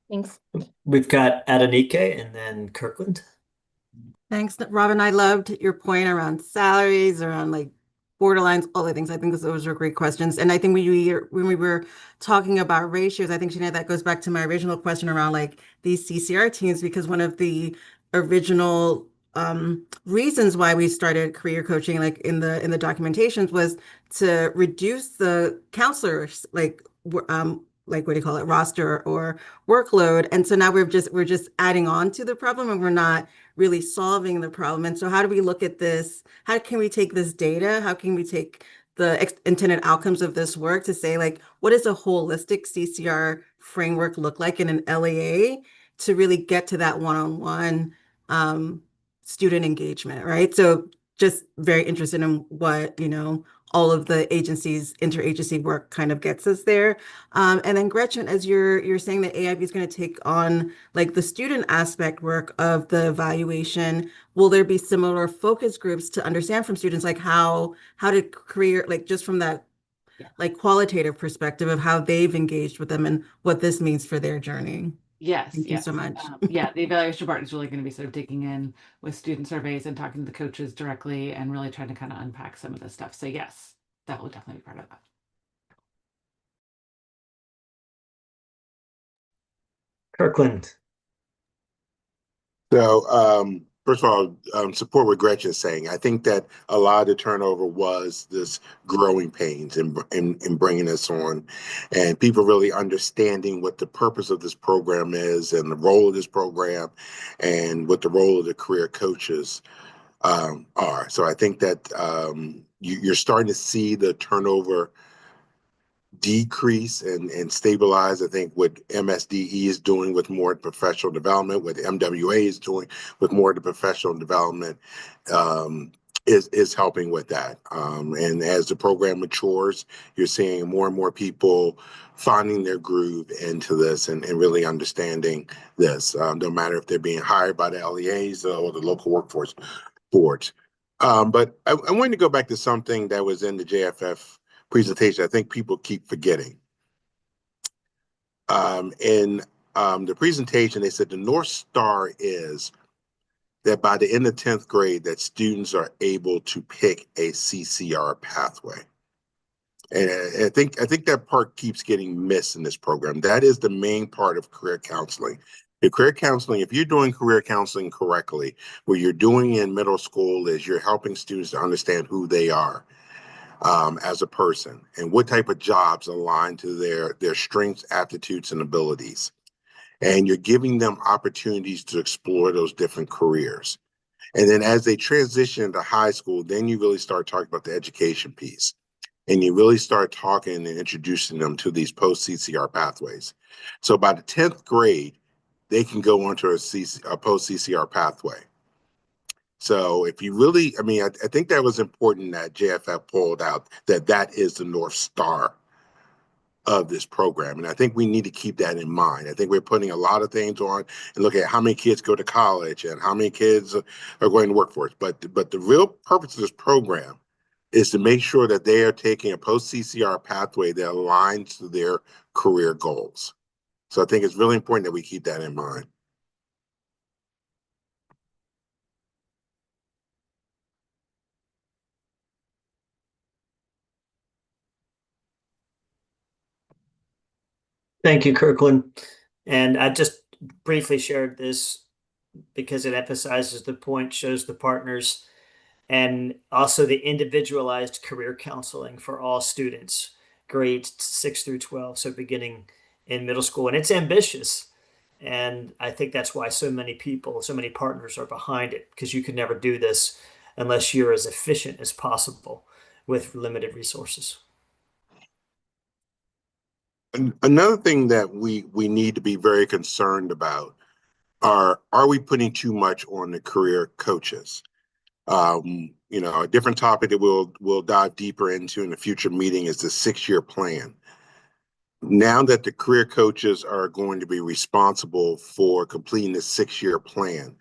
Thanks. We've got Adenike and then Kirkland. Thanks, Robin. I loved your point around salaries, around like borderlines, all the things. I think those were great questions. And I think when we were talking about ratios, I think, Shania, that goes back to my original question around like these CCR teams, because one of the original reasons why we started career coaching, like in the documentations, was to reduce the counselors, like what do you call it, roster or workload. And so now we're just adding on to the problem, and we're not really solving the problem. And so how do we look at this? How can we take this data? How can we take the intended outcomes of this work to say, like, what does a holistic CCR framework look like in an LEA to really get to that one-on-one student engagement, right? So just very interested in what, all of the agencies, interagency work kind of gets us there. And then Gretchen, as you're saying that AIB is going to take on like the student aspect work of the evaluation, will there be similar focus groups to understand from students, like how to career, like just from that like qualitative perspective of how they've engaged with them and what this means for their journey? yes, Thank you so much. Yeah, the evaluation part is really going to be sort of digging in with student surveys and talking to the coaches directly and really trying to kind of unpack some of this stuff. So yes, that will definitely be part of that. Kirkland. So, first of all, support what Gretchen's saying. I think that a lot of the turnover was this growing pains in bringing this on, and people really understanding what the purpose of this program is and the role of this program and what the role of the career coaches are. So I think that you're starting to see the turnover decrease and stabilize. I think what MSDE is doing with more professional development, what MWA is doing with more of the professional development is helping with that. And as the program matures, you're seeing more and more people finding their groove into this and really understanding this, no matter if they're being hired by the LEAs or the local workforce boards. But I wanted to go back to something that was in the JFF presentation I think people keep forgetting. In the presentation, they said the North Star is that by the end of 10th grade, that students are able to pick a CCR pathway. And I think that part keeps getting missed in this program. That is the main part of career counseling. The career counseling, if you're doing career counseling correctly, what you're doing in middle school is you're helping students to understand who they are as a person and what type of jobs align to their strengths, aptitudes, and abilities. And you're giving them opportunities to explore those different careers. And then as they transition to high school, then you really start talking about the education piece. And you really start talking and introducing them to these post-CCR pathways. So by the 10th grade, they can go onto a post-CCR pathway. So if you really, I think that was important that JFF pulled out that is the North Star of this program. And I think we need to keep that in mind. I think we're putting a lot of things on and look at how many kids go to college and how many kids are going to workforce. But the real purpose of this program is to make sure that they are taking a post-CCR pathway that aligns to their career goals. So I think it's really important that we keep that in mind. Thank you, Kirkland. And I just briefly shared this because it emphasizes the point, shows the partners, and also the individualized career counseling for all students, grades 6 through 12, so beginning in middle school. And it's ambitious. And I think that's why so many people, so many partners are behind it, because you could never do this unless you're as efficient as possible with limited resources. Another thing that we need to be very concerned about are we putting too much on the career coaches? A different topic that we'll dive deeper into in a future meeting is the 6-year plan. Now that the career coaches are going to be responsible for completing the 6-year plan,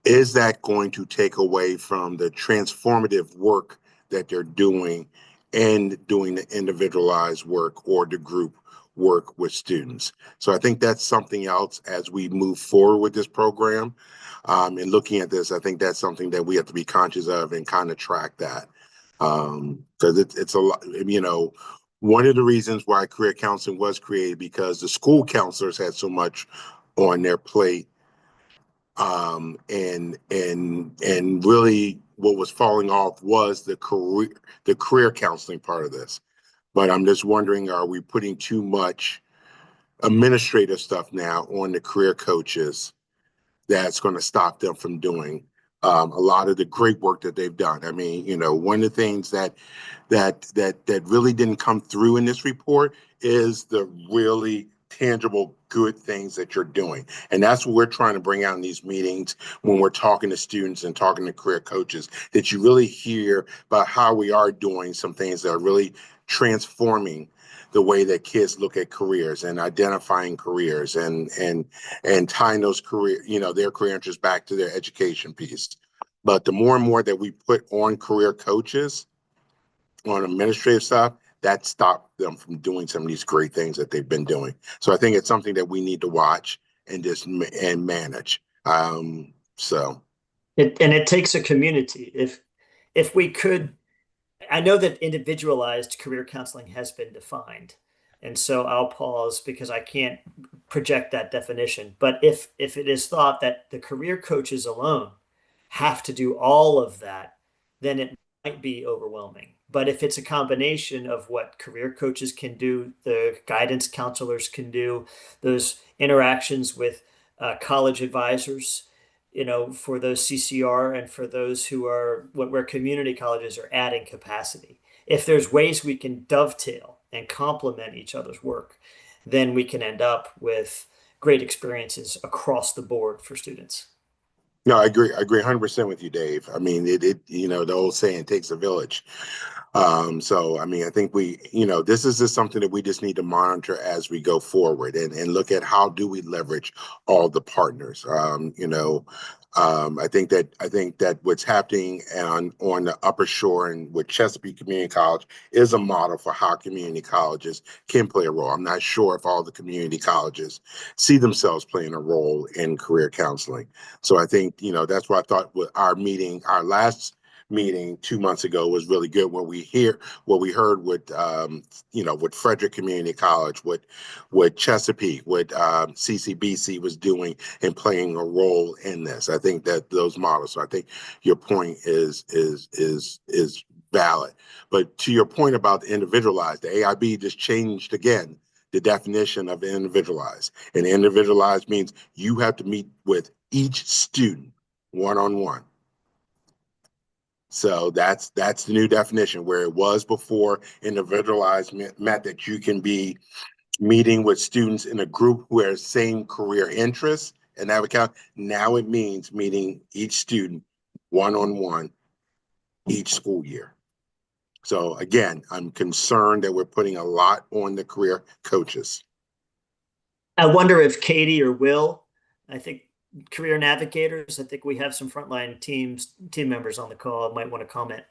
is that going to take away from the transformative work that they're doing and doing the individualized work or the group work with students. So I think that's something else as we move forward with this program. And looking at this, I think that's something that we have to be conscious of and kind of track that. Because it's a lot, you know, one of the reasons why career counseling was created because the school counselors had so much on their plate. And really what was falling off was the career counseling part of this. But I'm just wondering, are we putting too much administrative stuff now on the career coaches that's going to stop them from doing a lot of the great work that they've done? I mean, you know, one of the things that really didn't come through in this report is the really tangible good things that you're doing. And that's what we're trying to bring out in these meetings when we're talking to students and talking to career coaches, that you really hear about how we are doing some things that are really transforming the way that kids look at careers and identifying careers and tying those career, you know, their career interests back to their education piece. But the more and more that we put on career coaches on administrative stuff, that stopped them from doing some of these great things that they've been doing. So I think it's something that we need to watch and just and manage. So it takes a community. If we could, I know that individualized career counseling has been defined, and so I'll pause because I can't project that definition. But if it is thought that the career coaches alone have to do all of that, then it might be overwhelming. But if it's a combination of what career coaches can do, the guidance counselors can do, those interactions with college advisors, you know, for those CCR and for those who are where community colleges are adding capacity. If there's ways we can dovetail and complement each other's work, then we can end up with great experiences across the board for students. No, I agree 100% with you, Dave. I mean, it you know, the old saying, takes a village. So, I mean, I think we, you know, this is just something that we just need to monitor as we go forward and look at how do we leverage all the partners. You know, I think that what's happening on the Upper Shore and with Chesapeake Community College is a model for how community colleges can play a role. I'm not sure if all the community colleges see themselves playing a role in career counseling. So I think, you know, that's why I thought with our last meeting 2 months ago was really good, where we heard with you know, what Frederick Community College, what Chesapeake, what CCBC was doing and playing a role in this. I think that those models. So I think your point is valid. But to your point about the individualized, the AIB just changed again the definition of individualized. And individualized means you have to meet with each student one-on-one. So that's the new definition, where it was before individualized meant that you can be meeting with students in a group who have same career interests and have account. Now it means meeting each student one-on-one each school year. So again, I'm concerned that we're putting a lot on the career coaches. I wonder if Katie or Will, I think career navigators, I think we have some frontline team members on the call, might want to comment.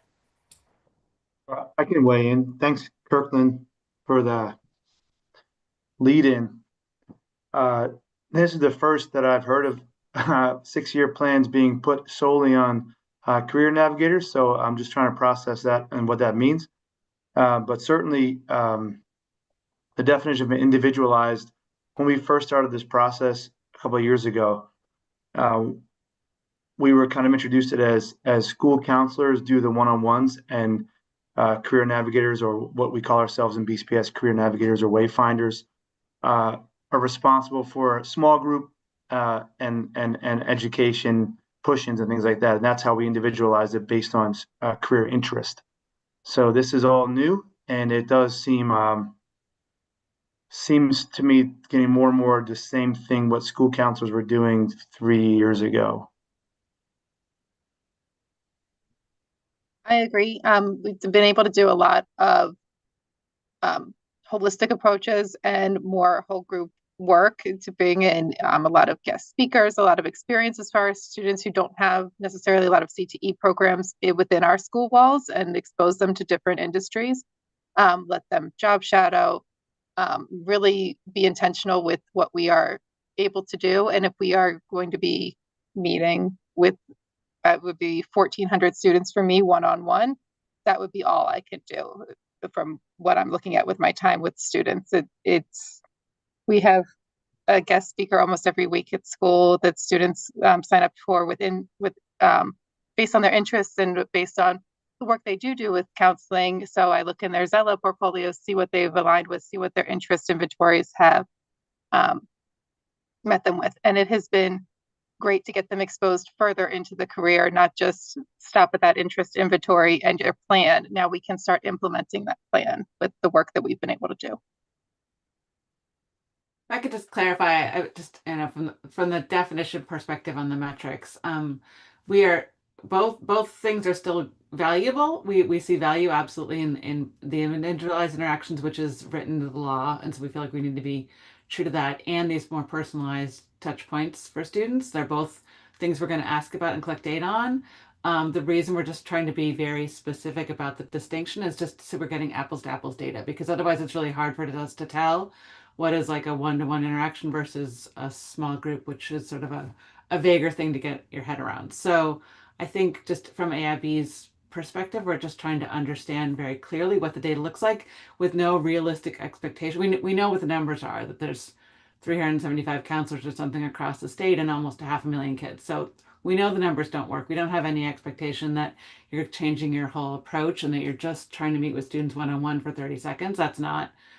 I can weigh in. Thanks, Kirkland, for the lead in. This is the first that I've heard of 6-year plans being put solely on career navigators. So I'm just trying to process that and what that means. But certainly the definition of individualized, when we first started this process a couple of years ago, we were kind of introduced it as school counselors do the one-on-ones, and career navigators, or what we call ourselves in BCPS, career navigators or wayfinders, are responsible for a small group and education push-ins and things like that. And that's how we individualize it based on career interest. So this is all new, and it does seems to me getting more and more the same thing what school counselors were doing 3 years ago. I agree. We've been able to do a lot of holistic approaches and more whole group work to bring in a lot of guest speakers, a lot of experience as far as students who don't have necessarily a lot of CTE programs within our school walls, and expose them to different industries. Let them job shadow, really be intentional with what we are able to do. And if we are going to be meeting with, that would be 1,400 students for me one-on-one, that would be all I could do from what I'm looking at with my time with students. We have a guest speaker almost every week at school that students sign up for based on their interests and based on the work they do with counseling. So I look in their Zella portfolios, see what they've aligned with, see what their interest inventories have met them with. And it has been great to get them exposed further into the career, not just stop at that interest inventory and your plan. Now we can start implementing that plan with the work that we've been able to do. I could just clarify, from the definition perspective on the metrics, we are both things are still valuable. We see value absolutely in the individualized interactions, which is written into the law, and so we feel like we need to be true to that, and these more personalized touch points for students. They're both things we're going to ask about and collect data on. The reason we're just trying to be very specific about the distinction is just so we're getting apples to apples data, because otherwise it's really hard for us to tell what is like a one-to-one interaction versus a small group, which is sort of a vaguer thing to get your head around. So I think just from AIB's perspective, we're just trying to understand very clearly what the data looks like with no realistic expectation. We know what the numbers are, that there's 375 counselors or something across the state and almost 500,000 kids. So we know the numbers don't work. We don't have any expectation that you're changing your whole approach and that you're just trying to meet with students one-on-one for 30 seconds.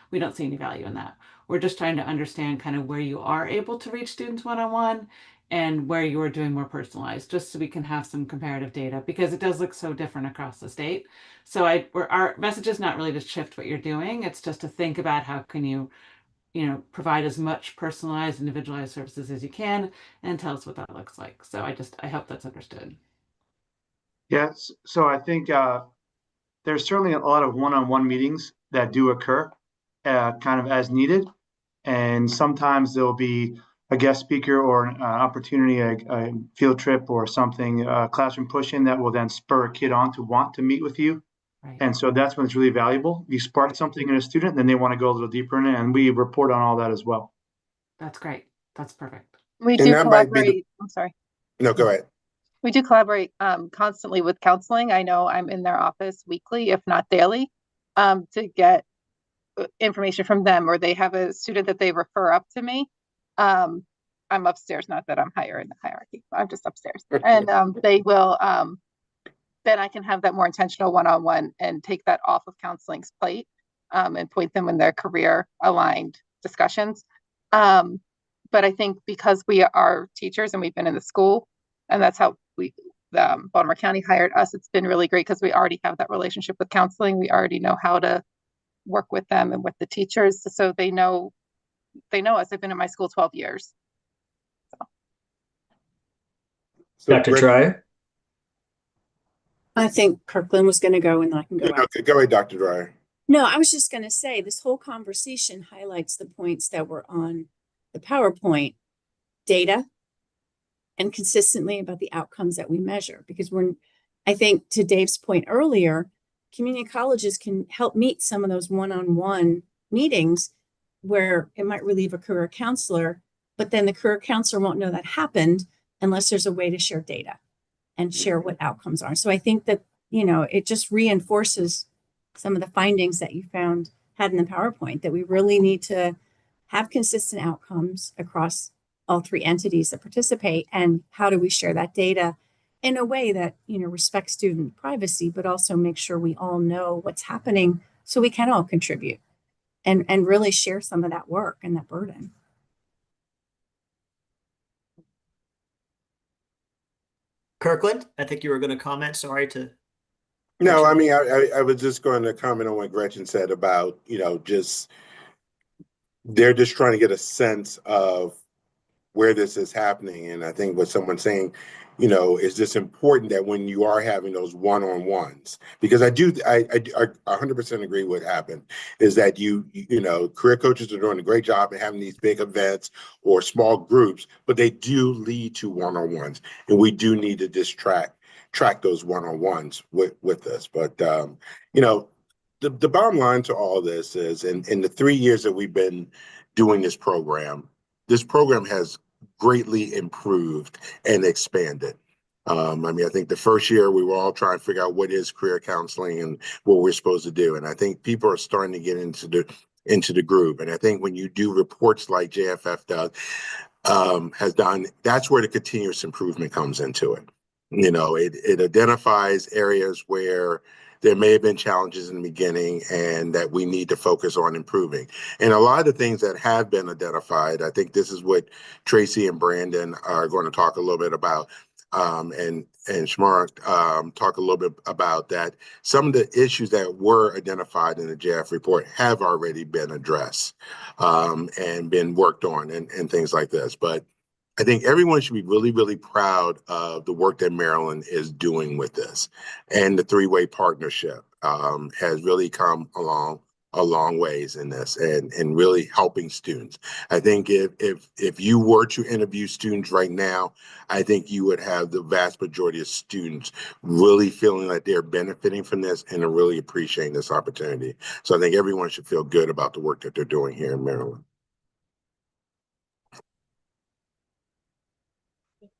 We don't see any value in that. We're just trying to understand kind of where you are able to reach students one-on-one and where you are doing more personalized, just so we can have some comparative data, because it does look so different across the state. So our message is not really to shift what you're doing. It's just to think about how can you provide as much personalized, individualized services as you can, and tell us what that looks like. So I hope that's understood. Yes. So I think there's certainly a lot of one-on-one meetings that do occur kind of as needed. And sometimes there'll be a guest speaker or an opportunity, a field trip or something, a classroom push-in that will then spur a kid on to want to meet with you. Right. And so that's when it's really valuable. You spark something in a student, then they want to go a little deeper in it, and we report on all that as well. That's great. That's perfect. We do collaborate. I'm sorry. No, go ahead. We do collaborate constantly with counseling. I know I'm in their office weekly, if not daily, to get information from them, or they have a student that they refer up to me. I'm upstairs, not that I'm higher in the hierarchy. I'm just upstairs. And they will, then I can have that more intentional one-on-one and take that off of counseling's plate and point them in their career aligned discussions. But I think because we are teachers and we've been in the school, and that's how Baltimore County hired us, it's been really great because we already have that relationship with counseling. We already know how to work with them and with the teachers, so they know us. I've been in my school 12 years. So Dr. Dreyer? I think Kirkland was going to go, and then I can go. Okay, go ahead, Dr. Dreyer. No, I was just going to say this whole conversation highlights the points that were on the PowerPoint: data, and consistently about the outcomes that we measure. Because I think to Dave's point earlier, community colleges can help meet some of those one-on-one meetings where it might relieve a career counselor, but then the career counselor won't know that happened unless there's a way to share data and share what outcomes are. So I think that, it just reinforces some of the findings that you had in the PowerPoint, that we really need to have consistent outcomes across all three entities that participate. And how do we share that data in a way that, respects student privacy, but also make sure we all know what's happening so we can all contribute and really share some of that work and that burden. Kirkland, I think you were going to comment. Sorry to. No, I mean, I was just going to comment on what Gretchen said about, they're just trying to get a sense of where this is happening. And I think what someone's saying, you know, is just important that when you are having those one-on-ones, because I 100% agree what happened is that you know, career coaches are doing a great job of having these big events or small groups, but they do lead to one-on-ones, and we do need to just track those one-on-ones with us. But you know, the bottom line to all this is, in the 3 years that we've been doing this program has greatly improved and expanded. I mean, I think the first year we were all trying to figure out what is career counseling and what we're supposed to do. And I think people are starting to get into the groove. And I think when you do reports like JFF does, has done, that's where the continuous improvement comes into it. You know, it identifies areas where there may have been challenges in the beginning and that we need to focus on improving. And a lot of the things that have been identified, I think this is what Tracy and Brandon are going to talk a little bit about, and Shamara talk a little bit about that. Some of the issues that were identified in the JF report have already been addressed and been worked on and things like this. But I think everyone should be really, really proud of the work that Maryland is doing with this. And the three-way partnership has really come along a long ways in this and really helping students. I think if you were to interview students right now, I think you would have the vast majority of students really feeling like they're benefiting from this and are really appreciating this opportunity. So I think everyone should feel good about the work that they're doing here in Maryland.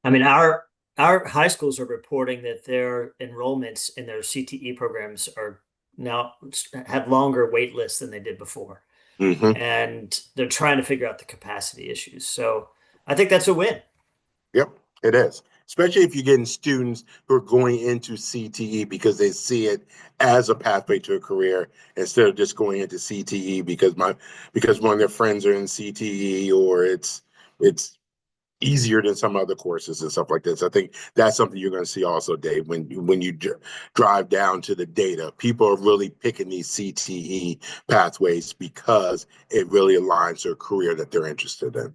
I mean, our high schools are reporting that their enrollments in their CTE programs are now have longer wait lists than they did before. And they're trying to figure out the capacity issues. So I think that's a win. Yep, it is. Especially if you're getting students who are going into CTE because they see it as a pathway to a career instead of just going into CTE because one of their friends are in CTE, or it's easier than some other courses and stuff like this. I think that's something you're going to see also, Dave, when you drive down to the data. People are really picking these CTE pathways because it really aligns to a career that they're interested in.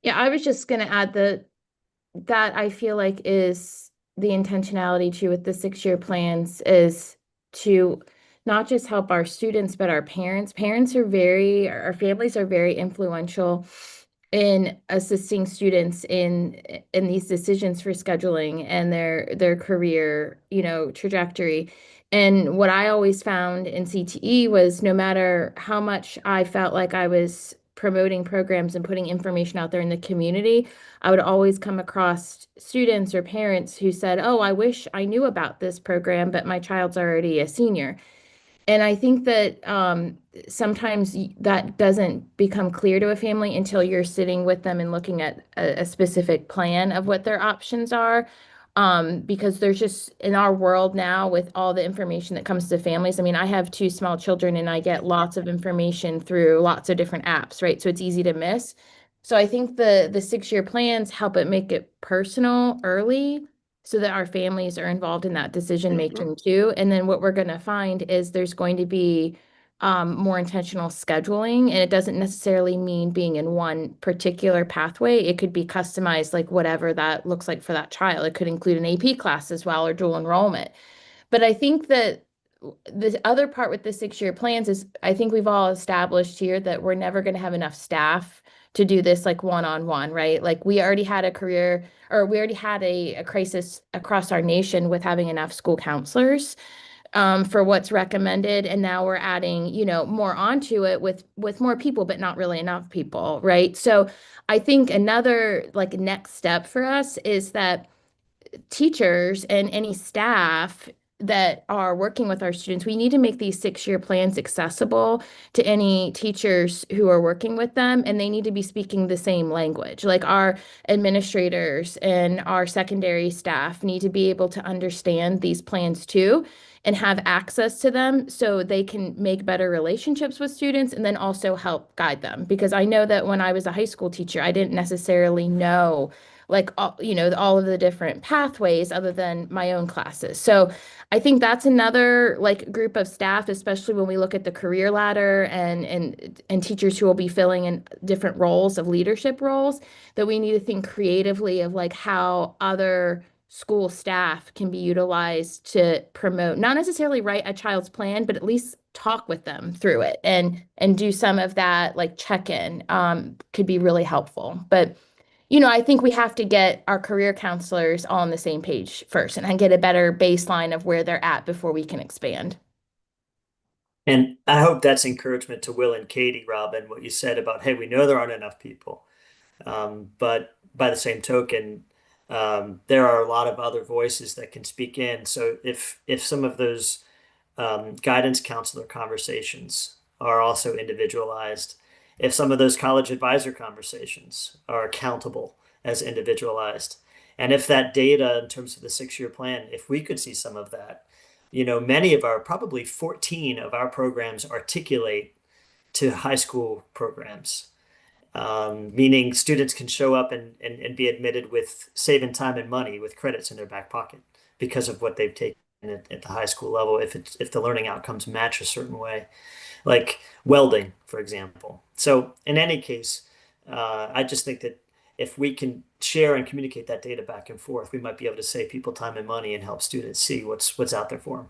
Yeah, I was just going to add that I feel like is the intentionality too with the 6-year plans is to not just help our students, but our parents. Our families are very influential in assisting students in these decisions for scheduling and their career, trajectory. And what I always found in CTE was no matter how much I felt like I was promoting programs and putting information out there in the community, I would always come across students or parents who said, "Oh, I wish I knew about this program, but my child's already a senior." And I think that sometimes that doesn't become clear to a family until you're sitting with them and looking at a specific plan of what their options are. Because there's just, in our world now, with all the information that comes to families, I mean, I have 2 small children and I get lots of information through lots of different apps, right? So it's easy to miss. So I think the 6-year plans help it make it personal early, so that our families are involved in that decision making too. And then what we're going to find is there's going to be more intentional scheduling, and it doesn't necessarily mean being in one particular pathway. It could be customized, like whatever that looks like for that child. It could include an AP class as well, or dual enrollment. But I think that the other part with the 6-year plans is I think we've all established here that we're never going to have enough staff to do this like one-on-one, right? Like we already had a crisis across our nation with having enough school counselors for what's recommended. And now we're adding, more onto it with more people, but not really enough people, right? So I think another next step for us is that teachers and any staff that are working with our students, we need to make these 6-year plans accessible to any teachers who are working with them, and they need to be speaking the same language. Like our administrators and our secondary staff need to be able to understand these plans too and have access to them so they can make better relationships with students and then also help guide them. Because I know that when I was a high school teacher, I didn't necessarily know like all, all of the different pathways other than my own classes. So I think that's another like group of staff, especially when we look at the career ladder and teachers who will be filling in different roles of leadership roles, that we need to think creatively of like how other school staff can be utilized to promote, not necessarily write a child's plan, but at least talk with them through it and do some of that like check-in could be really helpful. But I think we have to get our career counselors all on the same page first and get a better baseline of where they're at before we can expand. And I hope that's encouragement to Will and Katie, Robin, what you said about, hey, we know there aren't enough people. But by the same token, there are a lot of other voices that can speak in. So if some of those guidance counselor conversations are also individualized, if some of those college advisor conversations are accountable as individualized, and if that data in terms of the 6-year plan, if we could see some of that, many of our, probably 14 of our programs articulate to high school programs, meaning students can show up and be admitted with saving time and money with credits in their back pocket because of what they've taken at the high school level, if the learning outcomes match a certain way, like welding, for example. So in any case, I just think that if we can share and communicate that data back and forth, we might be able to save people time and money and help students see what's out there for them.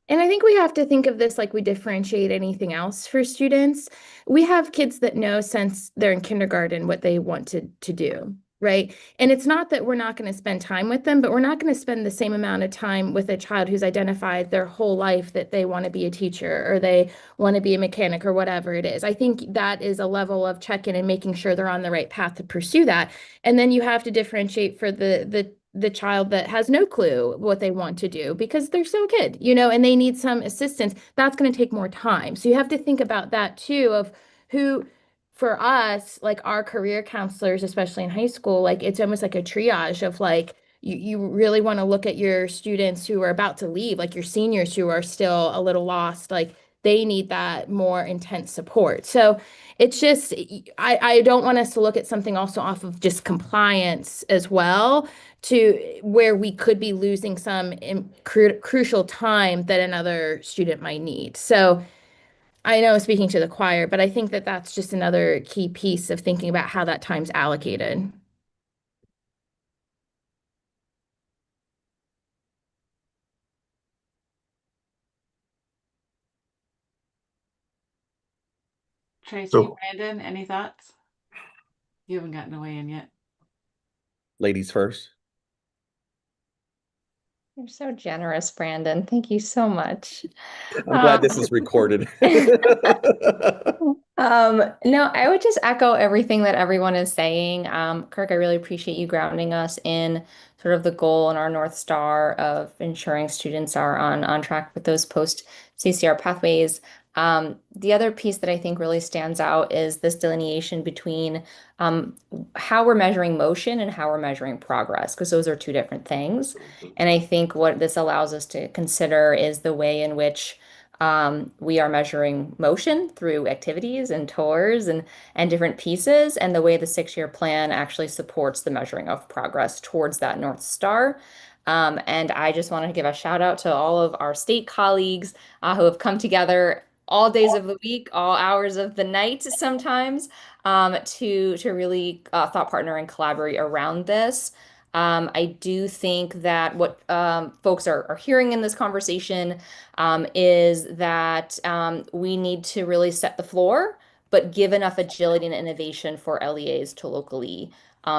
And I think we have to think of this like we differentiate anything else for students. We have kids that know since they're in kindergarten what they want to do, right? And it's not that we're not going to spend time with them, but we're not going to spend the same amount of time with a child who's identified their whole life that they want to be a teacher or they want to be a mechanic or whatever it is. I think that is a level of check-in and making sure they're on the right path to pursue that. And then you have to differentiate for the child that has no clue what they want to do because they're so kid, and they need some assistance. That's going to take more time. So you have to think about that too, of who, for us, like our career counselors, especially in high school, like it's almost like a triage of like, you really want to look at your students who are about to leave, like your seniors who are still a little lost, like they need that more intense support. So it's just, I don't want us to look at something also off of just compliance as well, to where we could be losing some crucial time that another student might need. So I know I'm speaking to the choir, but I think that that's just another key piece of thinking about how that time's allocated. Tracy, So- Brandon, any thoughts? You haven't gotten away in yet. Ladies first. You're so generous, Brandon. Thank you so much. I'm glad this is recorded. No, I would just echo everything that everyone is saying. Kirk, I really appreciate you grounding us in sort of the goal and our North Star of ensuring students are on track with those post CCR pathways. The other piece that I think really stands out is this delineation between how we're measuring motion and how we're measuring progress, because those are two different things. And I think what this allows us to consider is the way in which we are measuring motion through activities and tours and different pieces, and the way the 6-year plan actually supports the measuring of progress towards that North Star. And I just want to give a shout out to all of our state colleagues who have come together all days of the week, all hours of the night sometimes, to really thought partner and collaborate around this. I do think that what folks are hearing in this conversation is that we need to really set the floor, but give enough agility and innovation for LEAs to locally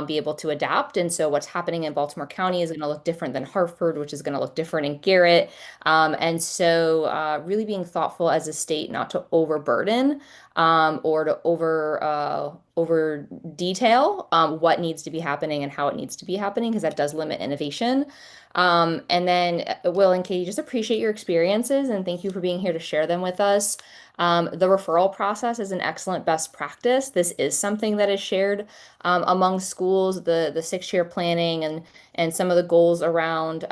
be able to adapt. And so what's happening in Baltimore County is going to look different than Hartford, which is going to look different in Garrett. And so really being thoughtful as a state not to overburden or to over detail what needs to be happening and how it needs to be happening, because that does limit innovation. And then Will and Katie, just appreciate your experiences and thank you for being here to share them with us. The referral process is an excellent best practice. This is something that is shared among schools, the 6-year planning and some of the goals around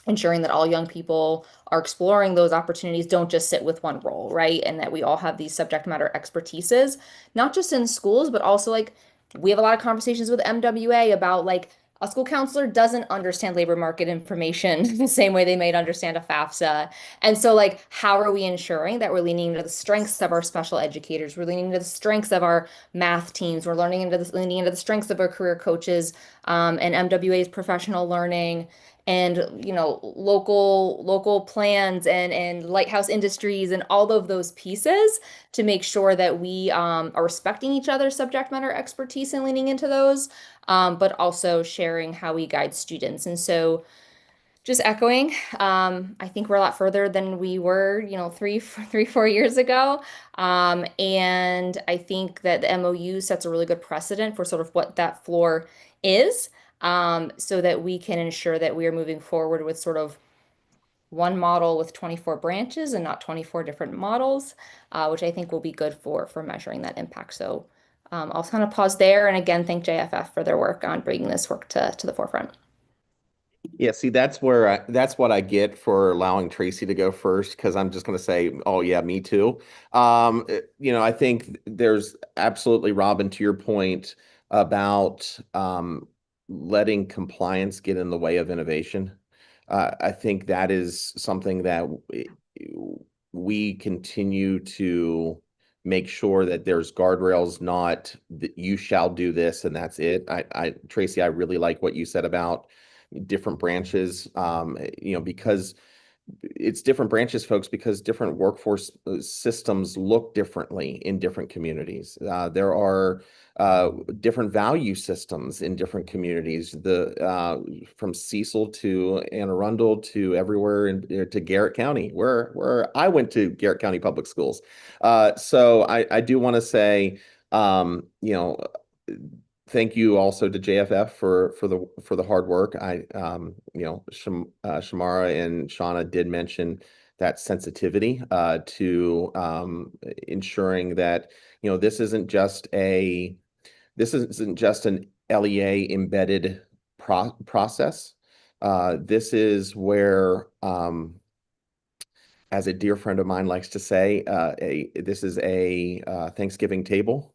ensuring that all young people are exploring those opportunities, don't just sit with one role, right? And that we all have these subject matter expertises, not just in schools, but also like we have a lot of conversations with MWA about like a school counselor doesn't understand labor market information the same way they might understand a FAFSA. And so like, how are we ensuring that we're leaning into the strengths of our special educators? We're leaning into the strengths of our math teams. We're leaning into the strengths of our career coaches, and MWA's professional learning, and local plans and Lighthouse Industries and all of those pieces to make sure that we are respecting each other's subject matter expertise and leaning into those, but also sharing how we guide students. And so just echoing, I think we're a lot further than we were, 4 years ago. And I think that the MOU sets a really good precedent for sort of what that floor is, so that we can ensure that we are moving forward with sort of one model with 24 branches and not 24 different models, which I think will be good for measuring that impact. So I'll kind of pause there. And again, thank JFF for their work on bringing this work to the forefront. Yeah, see, that's what I get for allowing Tracy to go first, because I'm just going to say, oh yeah, me too. I think there's absolutely, Robin, to your point about letting compliance get in the way of innovation. I think that is something that we continue to make sure that there's guardrails, not that you shall do this and that's it. Tracy, I really like what you said about different branches, because it's different branches, folks, because different workforce systems look differently in different communities. There are different value systems in different communities, from Cecil to Anne Arundel to everywhere to Garrett County, where I went to Garrett County Public Schools. So I do want to say, thank you also to JFF for the hard work. Shamara and Shauna did mention that sensitivity to ensuring that this isn't just an LEA embedded process. This is where, as a dear friend of mine likes to say, this is a Thanksgiving table.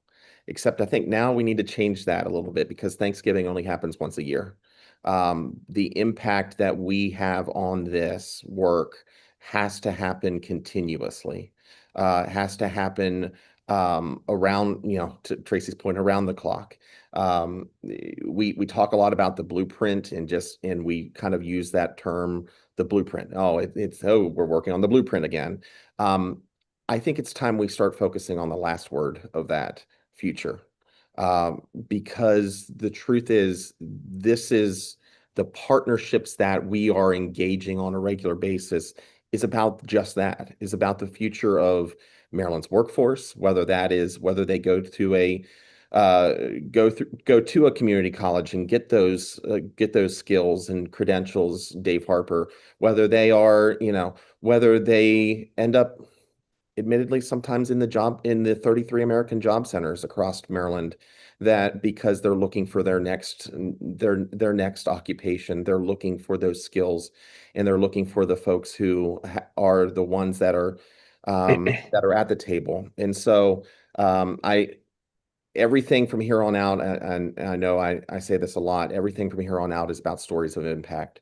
Except I think now we need to change that a little bit, because Thanksgiving only happens once a year. The impact that we have on this work has to happen continuously. Has to happen around, to Tracy's point, around the clock. We talk a lot about the blueprint and we kind of use that term, the blueprint. We're working on the blueprint again. I think it's time we start focusing on the last word of that future, because the truth is, this is the partnerships that we are engaging on a regular basis is about just that, is about the future of Maryland's workforce, whether they go to a community college and get those skills and credentials, Dave Harper, whether they end up admittedly sometimes in the 33 American job centers across Maryland, that because they're looking for their next occupation, they're looking for those skills, and they're looking for the folks who are the ones that are at the table. And so everything from here on out, and I know I say this a lot, everything from here on out is about stories of impact.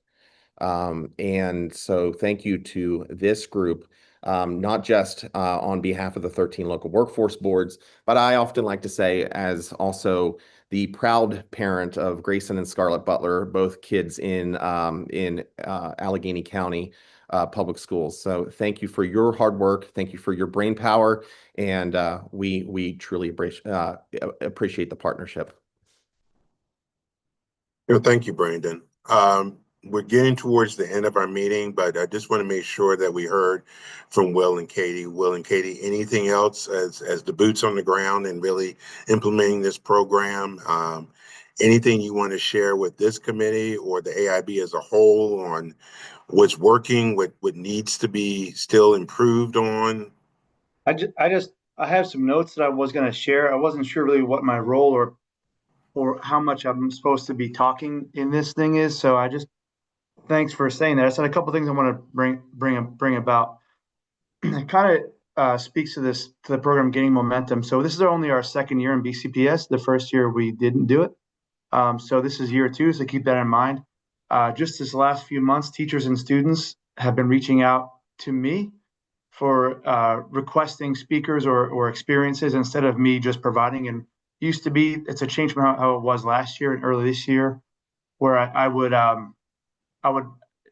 And so thank you to this group, not just on behalf of the 13 local workforce boards, but I often like to say as also the proud parent of Grayson and Scarlett Butler, both kids in Allegheny County Public Schools. So thank you for your hard work. Thank you for your brain power. And we truly appreciate the partnership. Thank you, Brandon. We're getting towards the end of our meeting, but I just want to make sure that we heard from Will and Katie. Will and Katie, anything else as the boots on the ground and really implementing this program? Anything you want to share with this committee or the AIB as a whole on what's working, what needs to be still improved on? I have some notes that I was going to share. I wasn't sure really what my role or how much I'm supposed to be talking in this thing is. So thanks for saying that. I said a couple of things I want to bring about. Kind speaks to the program gaining momentum. So this is only our second year in BCPS. The first year we didn't do it. So this is year 2, so keep that in mind. Just this last few months, teachers and students have been reaching out to me for requesting speakers or experiences instead of me just providing. And used to be, it's a change from how it was last year and early this year, where I would,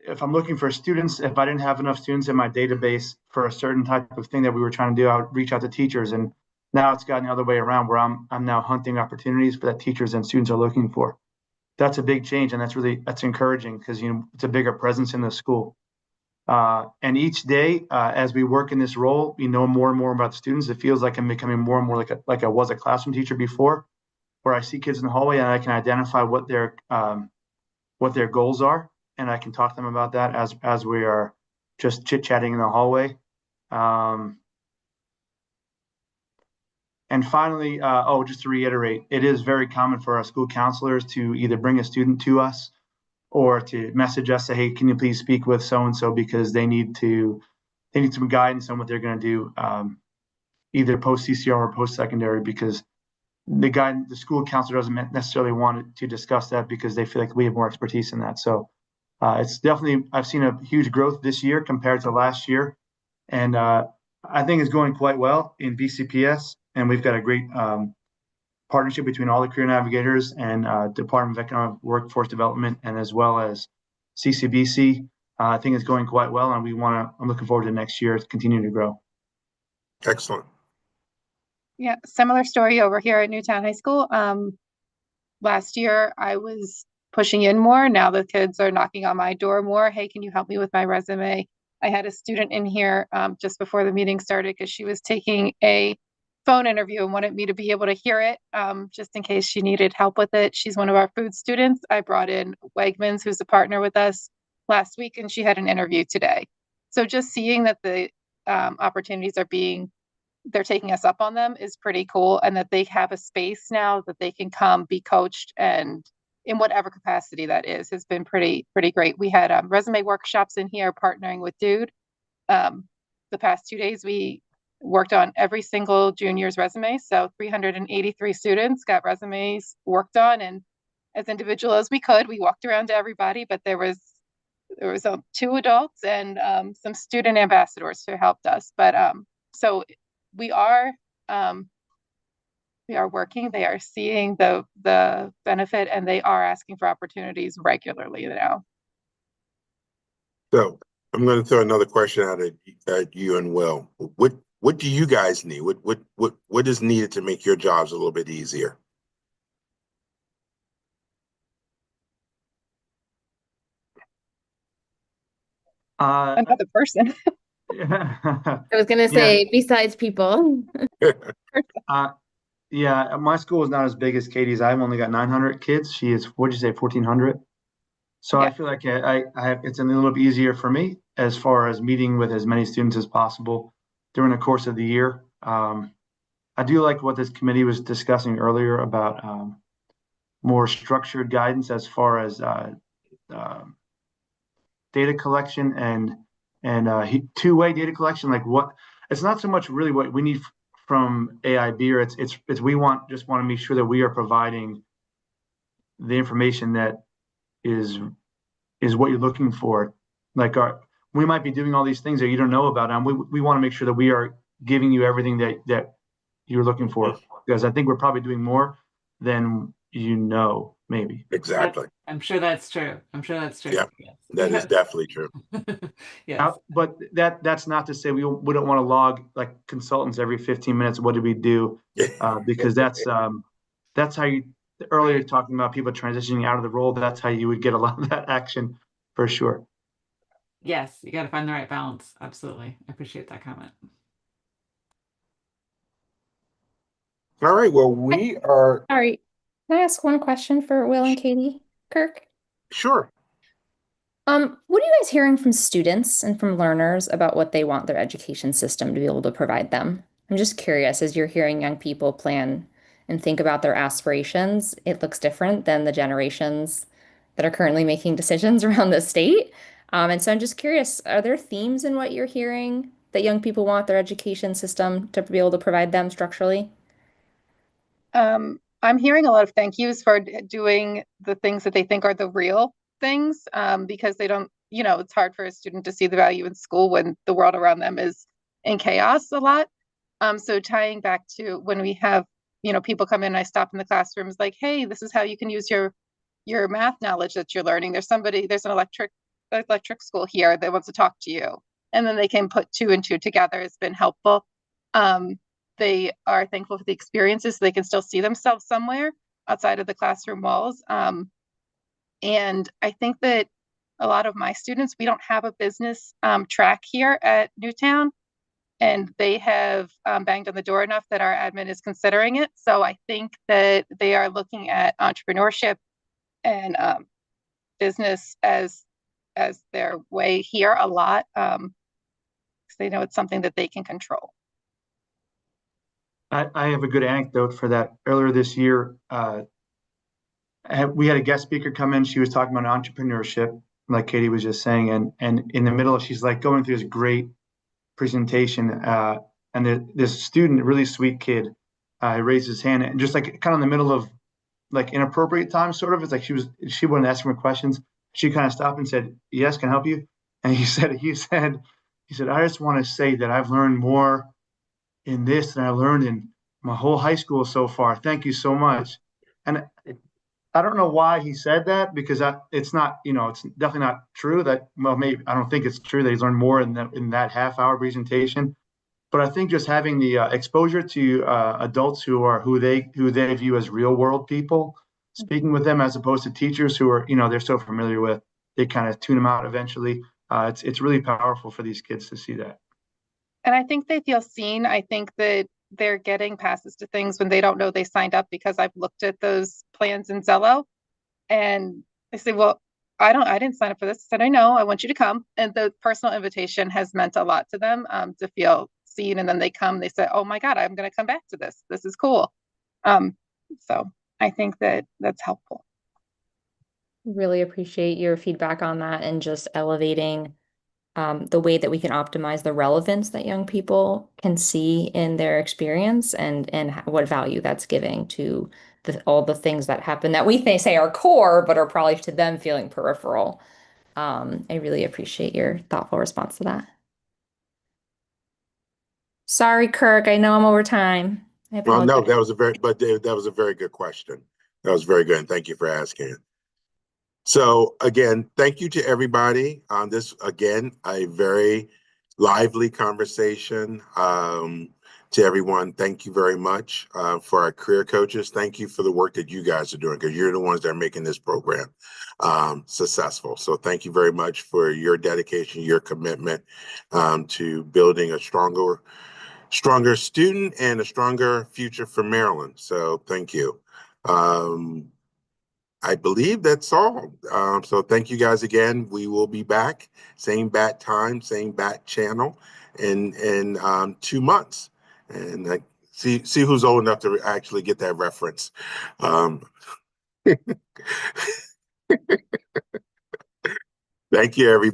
if I'm looking for students, if I didn't have enough students in my database for a certain type of thing that we were trying to do, I would reach out to teachers. And now it's gotten the other way around, where I'm now hunting opportunities that teachers and students are looking for. That's a big change, and that's encouraging, because it's a bigger presence in the school. And each day, as we work in this role, we know more and more about the students. It feels like I'm becoming more and more like I was a classroom teacher before, where I see kids in the hallway and I can identify what their goals are, and I can talk to them about that as we are just chit-chatting in the hallway. And finally, just to reiterate, it is very common for our school counselors to either bring a student to us or to message us, say, hey, can you please speak with so-and-so, because they need some guidance on what they're going to do, either post-CCR or post-secondary, because the school counselor doesn't necessarily want to discuss that because they feel like we have more expertise in that. So it's definitely, I've seen a huge growth this year compared to last year. And I think it's going quite well in BCPS. And we've got a great partnership between all the career navigators and Department of Economic Workforce Development, and as well as CCBC. I think it's going quite well, and I'm looking forward to next year continuing to grow. Excellent. Yeah, similar story over here at Newtown High School. Last year I was pushing in more. Now the kids are knocking on my door more. Hey, can you help me with my resume? I had a student in here just before the meeting started because she was taking a phone interview and wanted me to be able to hear it just in case she needed help with it. She's one of our food students. I brought in Wegmans, who's a partner with us, last week, and she had an interview today. So just seeing that the opportunities they're taking us up on them is pretty cool, and that they have a space now that they can come be coached, and in whatever capacity that is, has been pretty great. We had resume workshops in here partnering with Dude. The past 2 days, we worked on every single junior's resume. So 383 students got resumes worked on, and as individual as we could, we walked around to everybody, but there was 2 adults and some student ambassadors who helped us. But so we are working. They are seeing the benefit, and they are asking for opportunities regularly now. So I'm going to throw another question out at you and Will. What do you guys need? What is needed to make your jobs a little bit easier? Another person. I was going to say, besides people. Yeah, my school is not as big as Katie's. I've only got 900 kids. She is, what'd you say, 1,400? So yeah. I feel like it's a little bit easier for me as far as meeting with as many students as possible during the course of the year. I do like what this committee was discussing earlier about more structured guidance as far as data collection and two-way data collection. Like it's not so much really what we need from AIB, or it's we just want to make sure that we are providing the information that is what you're looking for. Like we might be doing all these things that you don't know about, and we want to make sure that we are giving you everything that you're looking for, because I think we're probably doing more than maybe. Exactly. I'm sure that's true. Yeah, yes. That is definitely true. Yes. But that's not to say we don't want to log like consultants every 15 minutes. What did we do? Because that's how you earlier talking about people transitioning out of the role. That's how you would get a lot of that action for sure. Yes, you got to find the right balance. Absolutely. I appreciate that comment. All right. Well, we are. All right. Can I ask one question for Will and Katie? Kirk? Sure. What are you guys hearing from students and from learners about what they want their education system to be able to provide them? I'm just curious, as you're hearing young people plan and think about their aspirations, it looks different than the generations that are currently making decisions around the state. And so I'm just curious, are there themes in what you're hearing that young people want their education system to be able to provide them structurally? I'm hearing a lot of thank yous for doing the things that they think are the real things, because they don't, it's hard for a student to see the value in school when the world around them is in chaos a lot. So tying back to when we have, people come in and I stop in the classrooms like, hey, this is how you can use your math knowledge that you're learning. There's an electric school here that wants to talk to you. And then they can put 2 and 2 together. It's been helpful. They are thankful for the experiences so they can still see themselves somewhere outside of the classroom walls. And I think that a lot of my students, we don't have a business track here at Newtown, and they have banged on the door enough that our admin is considering it. So I think that they are looking at entrepreneurship and business as their way here a lot, because they know it's something that they can control. I have a good anecdote for that. Earlier this year, we had a guest speaker come in. She was talking about entrepreneurship, like Katie was just saying, and in the middle, she's like going through this great presentation, and this student, a really sweet kid, raised his hand, and just like kind of in the middle of like inappropriate time, sort of. It's like she wanted to ask him questions. She kind of stopped and said, "Yes, can I help you?" And he said, "I just want to say that I've learned more in this than I learned in my whole high school so far. Thank you so much." And I don't know why he said that, because it's not, it's definitely not true that, well, maybe, I don't think it's true that he's learned more in that half-hour presentation. But I think just having the exposure to adults who they view as real world people, speaking with them as opposed to teachers who are, they're so familiar with, they kind of tune them out eventually. It's really powerful for these kids to see that. And I think they feel seen. I think that they're getting passes to things when they don't know they signed up, because I've looked at those plans in Zello and they say, well, I didn't sign up for this. I said, I know, I want you to come. And the personal invitation has meant a lot to them, to feel seen. And then they come, they say, oh my God, I'm going to come back to this. This is cool. So I think that that's helpful. Really appreciate your feedback on that and just elevating the way that we can optimize the relevance that young people can see in their experience and what value that's giving to all the things that happen that we say are core, but are probably to them feeling peripheral. I really appreciate your thoughtful response to that. Sorry, Kirk, I know I'm over time. Well, no, that was a very good question. That was very good, and thank you for asking it. So again, thank you to everybody on this, again, a very lively conversation. To everyone, thank you very much. For our career coaches, thank you for the work that you guys are doing, because you're the ones that are making this program successful. So thank you very much for your dedication, your commitment to building a stronger student and a stronger future for Maryland. So thank you. I believe that's all. So thank you guys again. We will be back, same bat time, same bat channel in 2 months. And see who's old enough to actually get that reference. Thank you, everybody.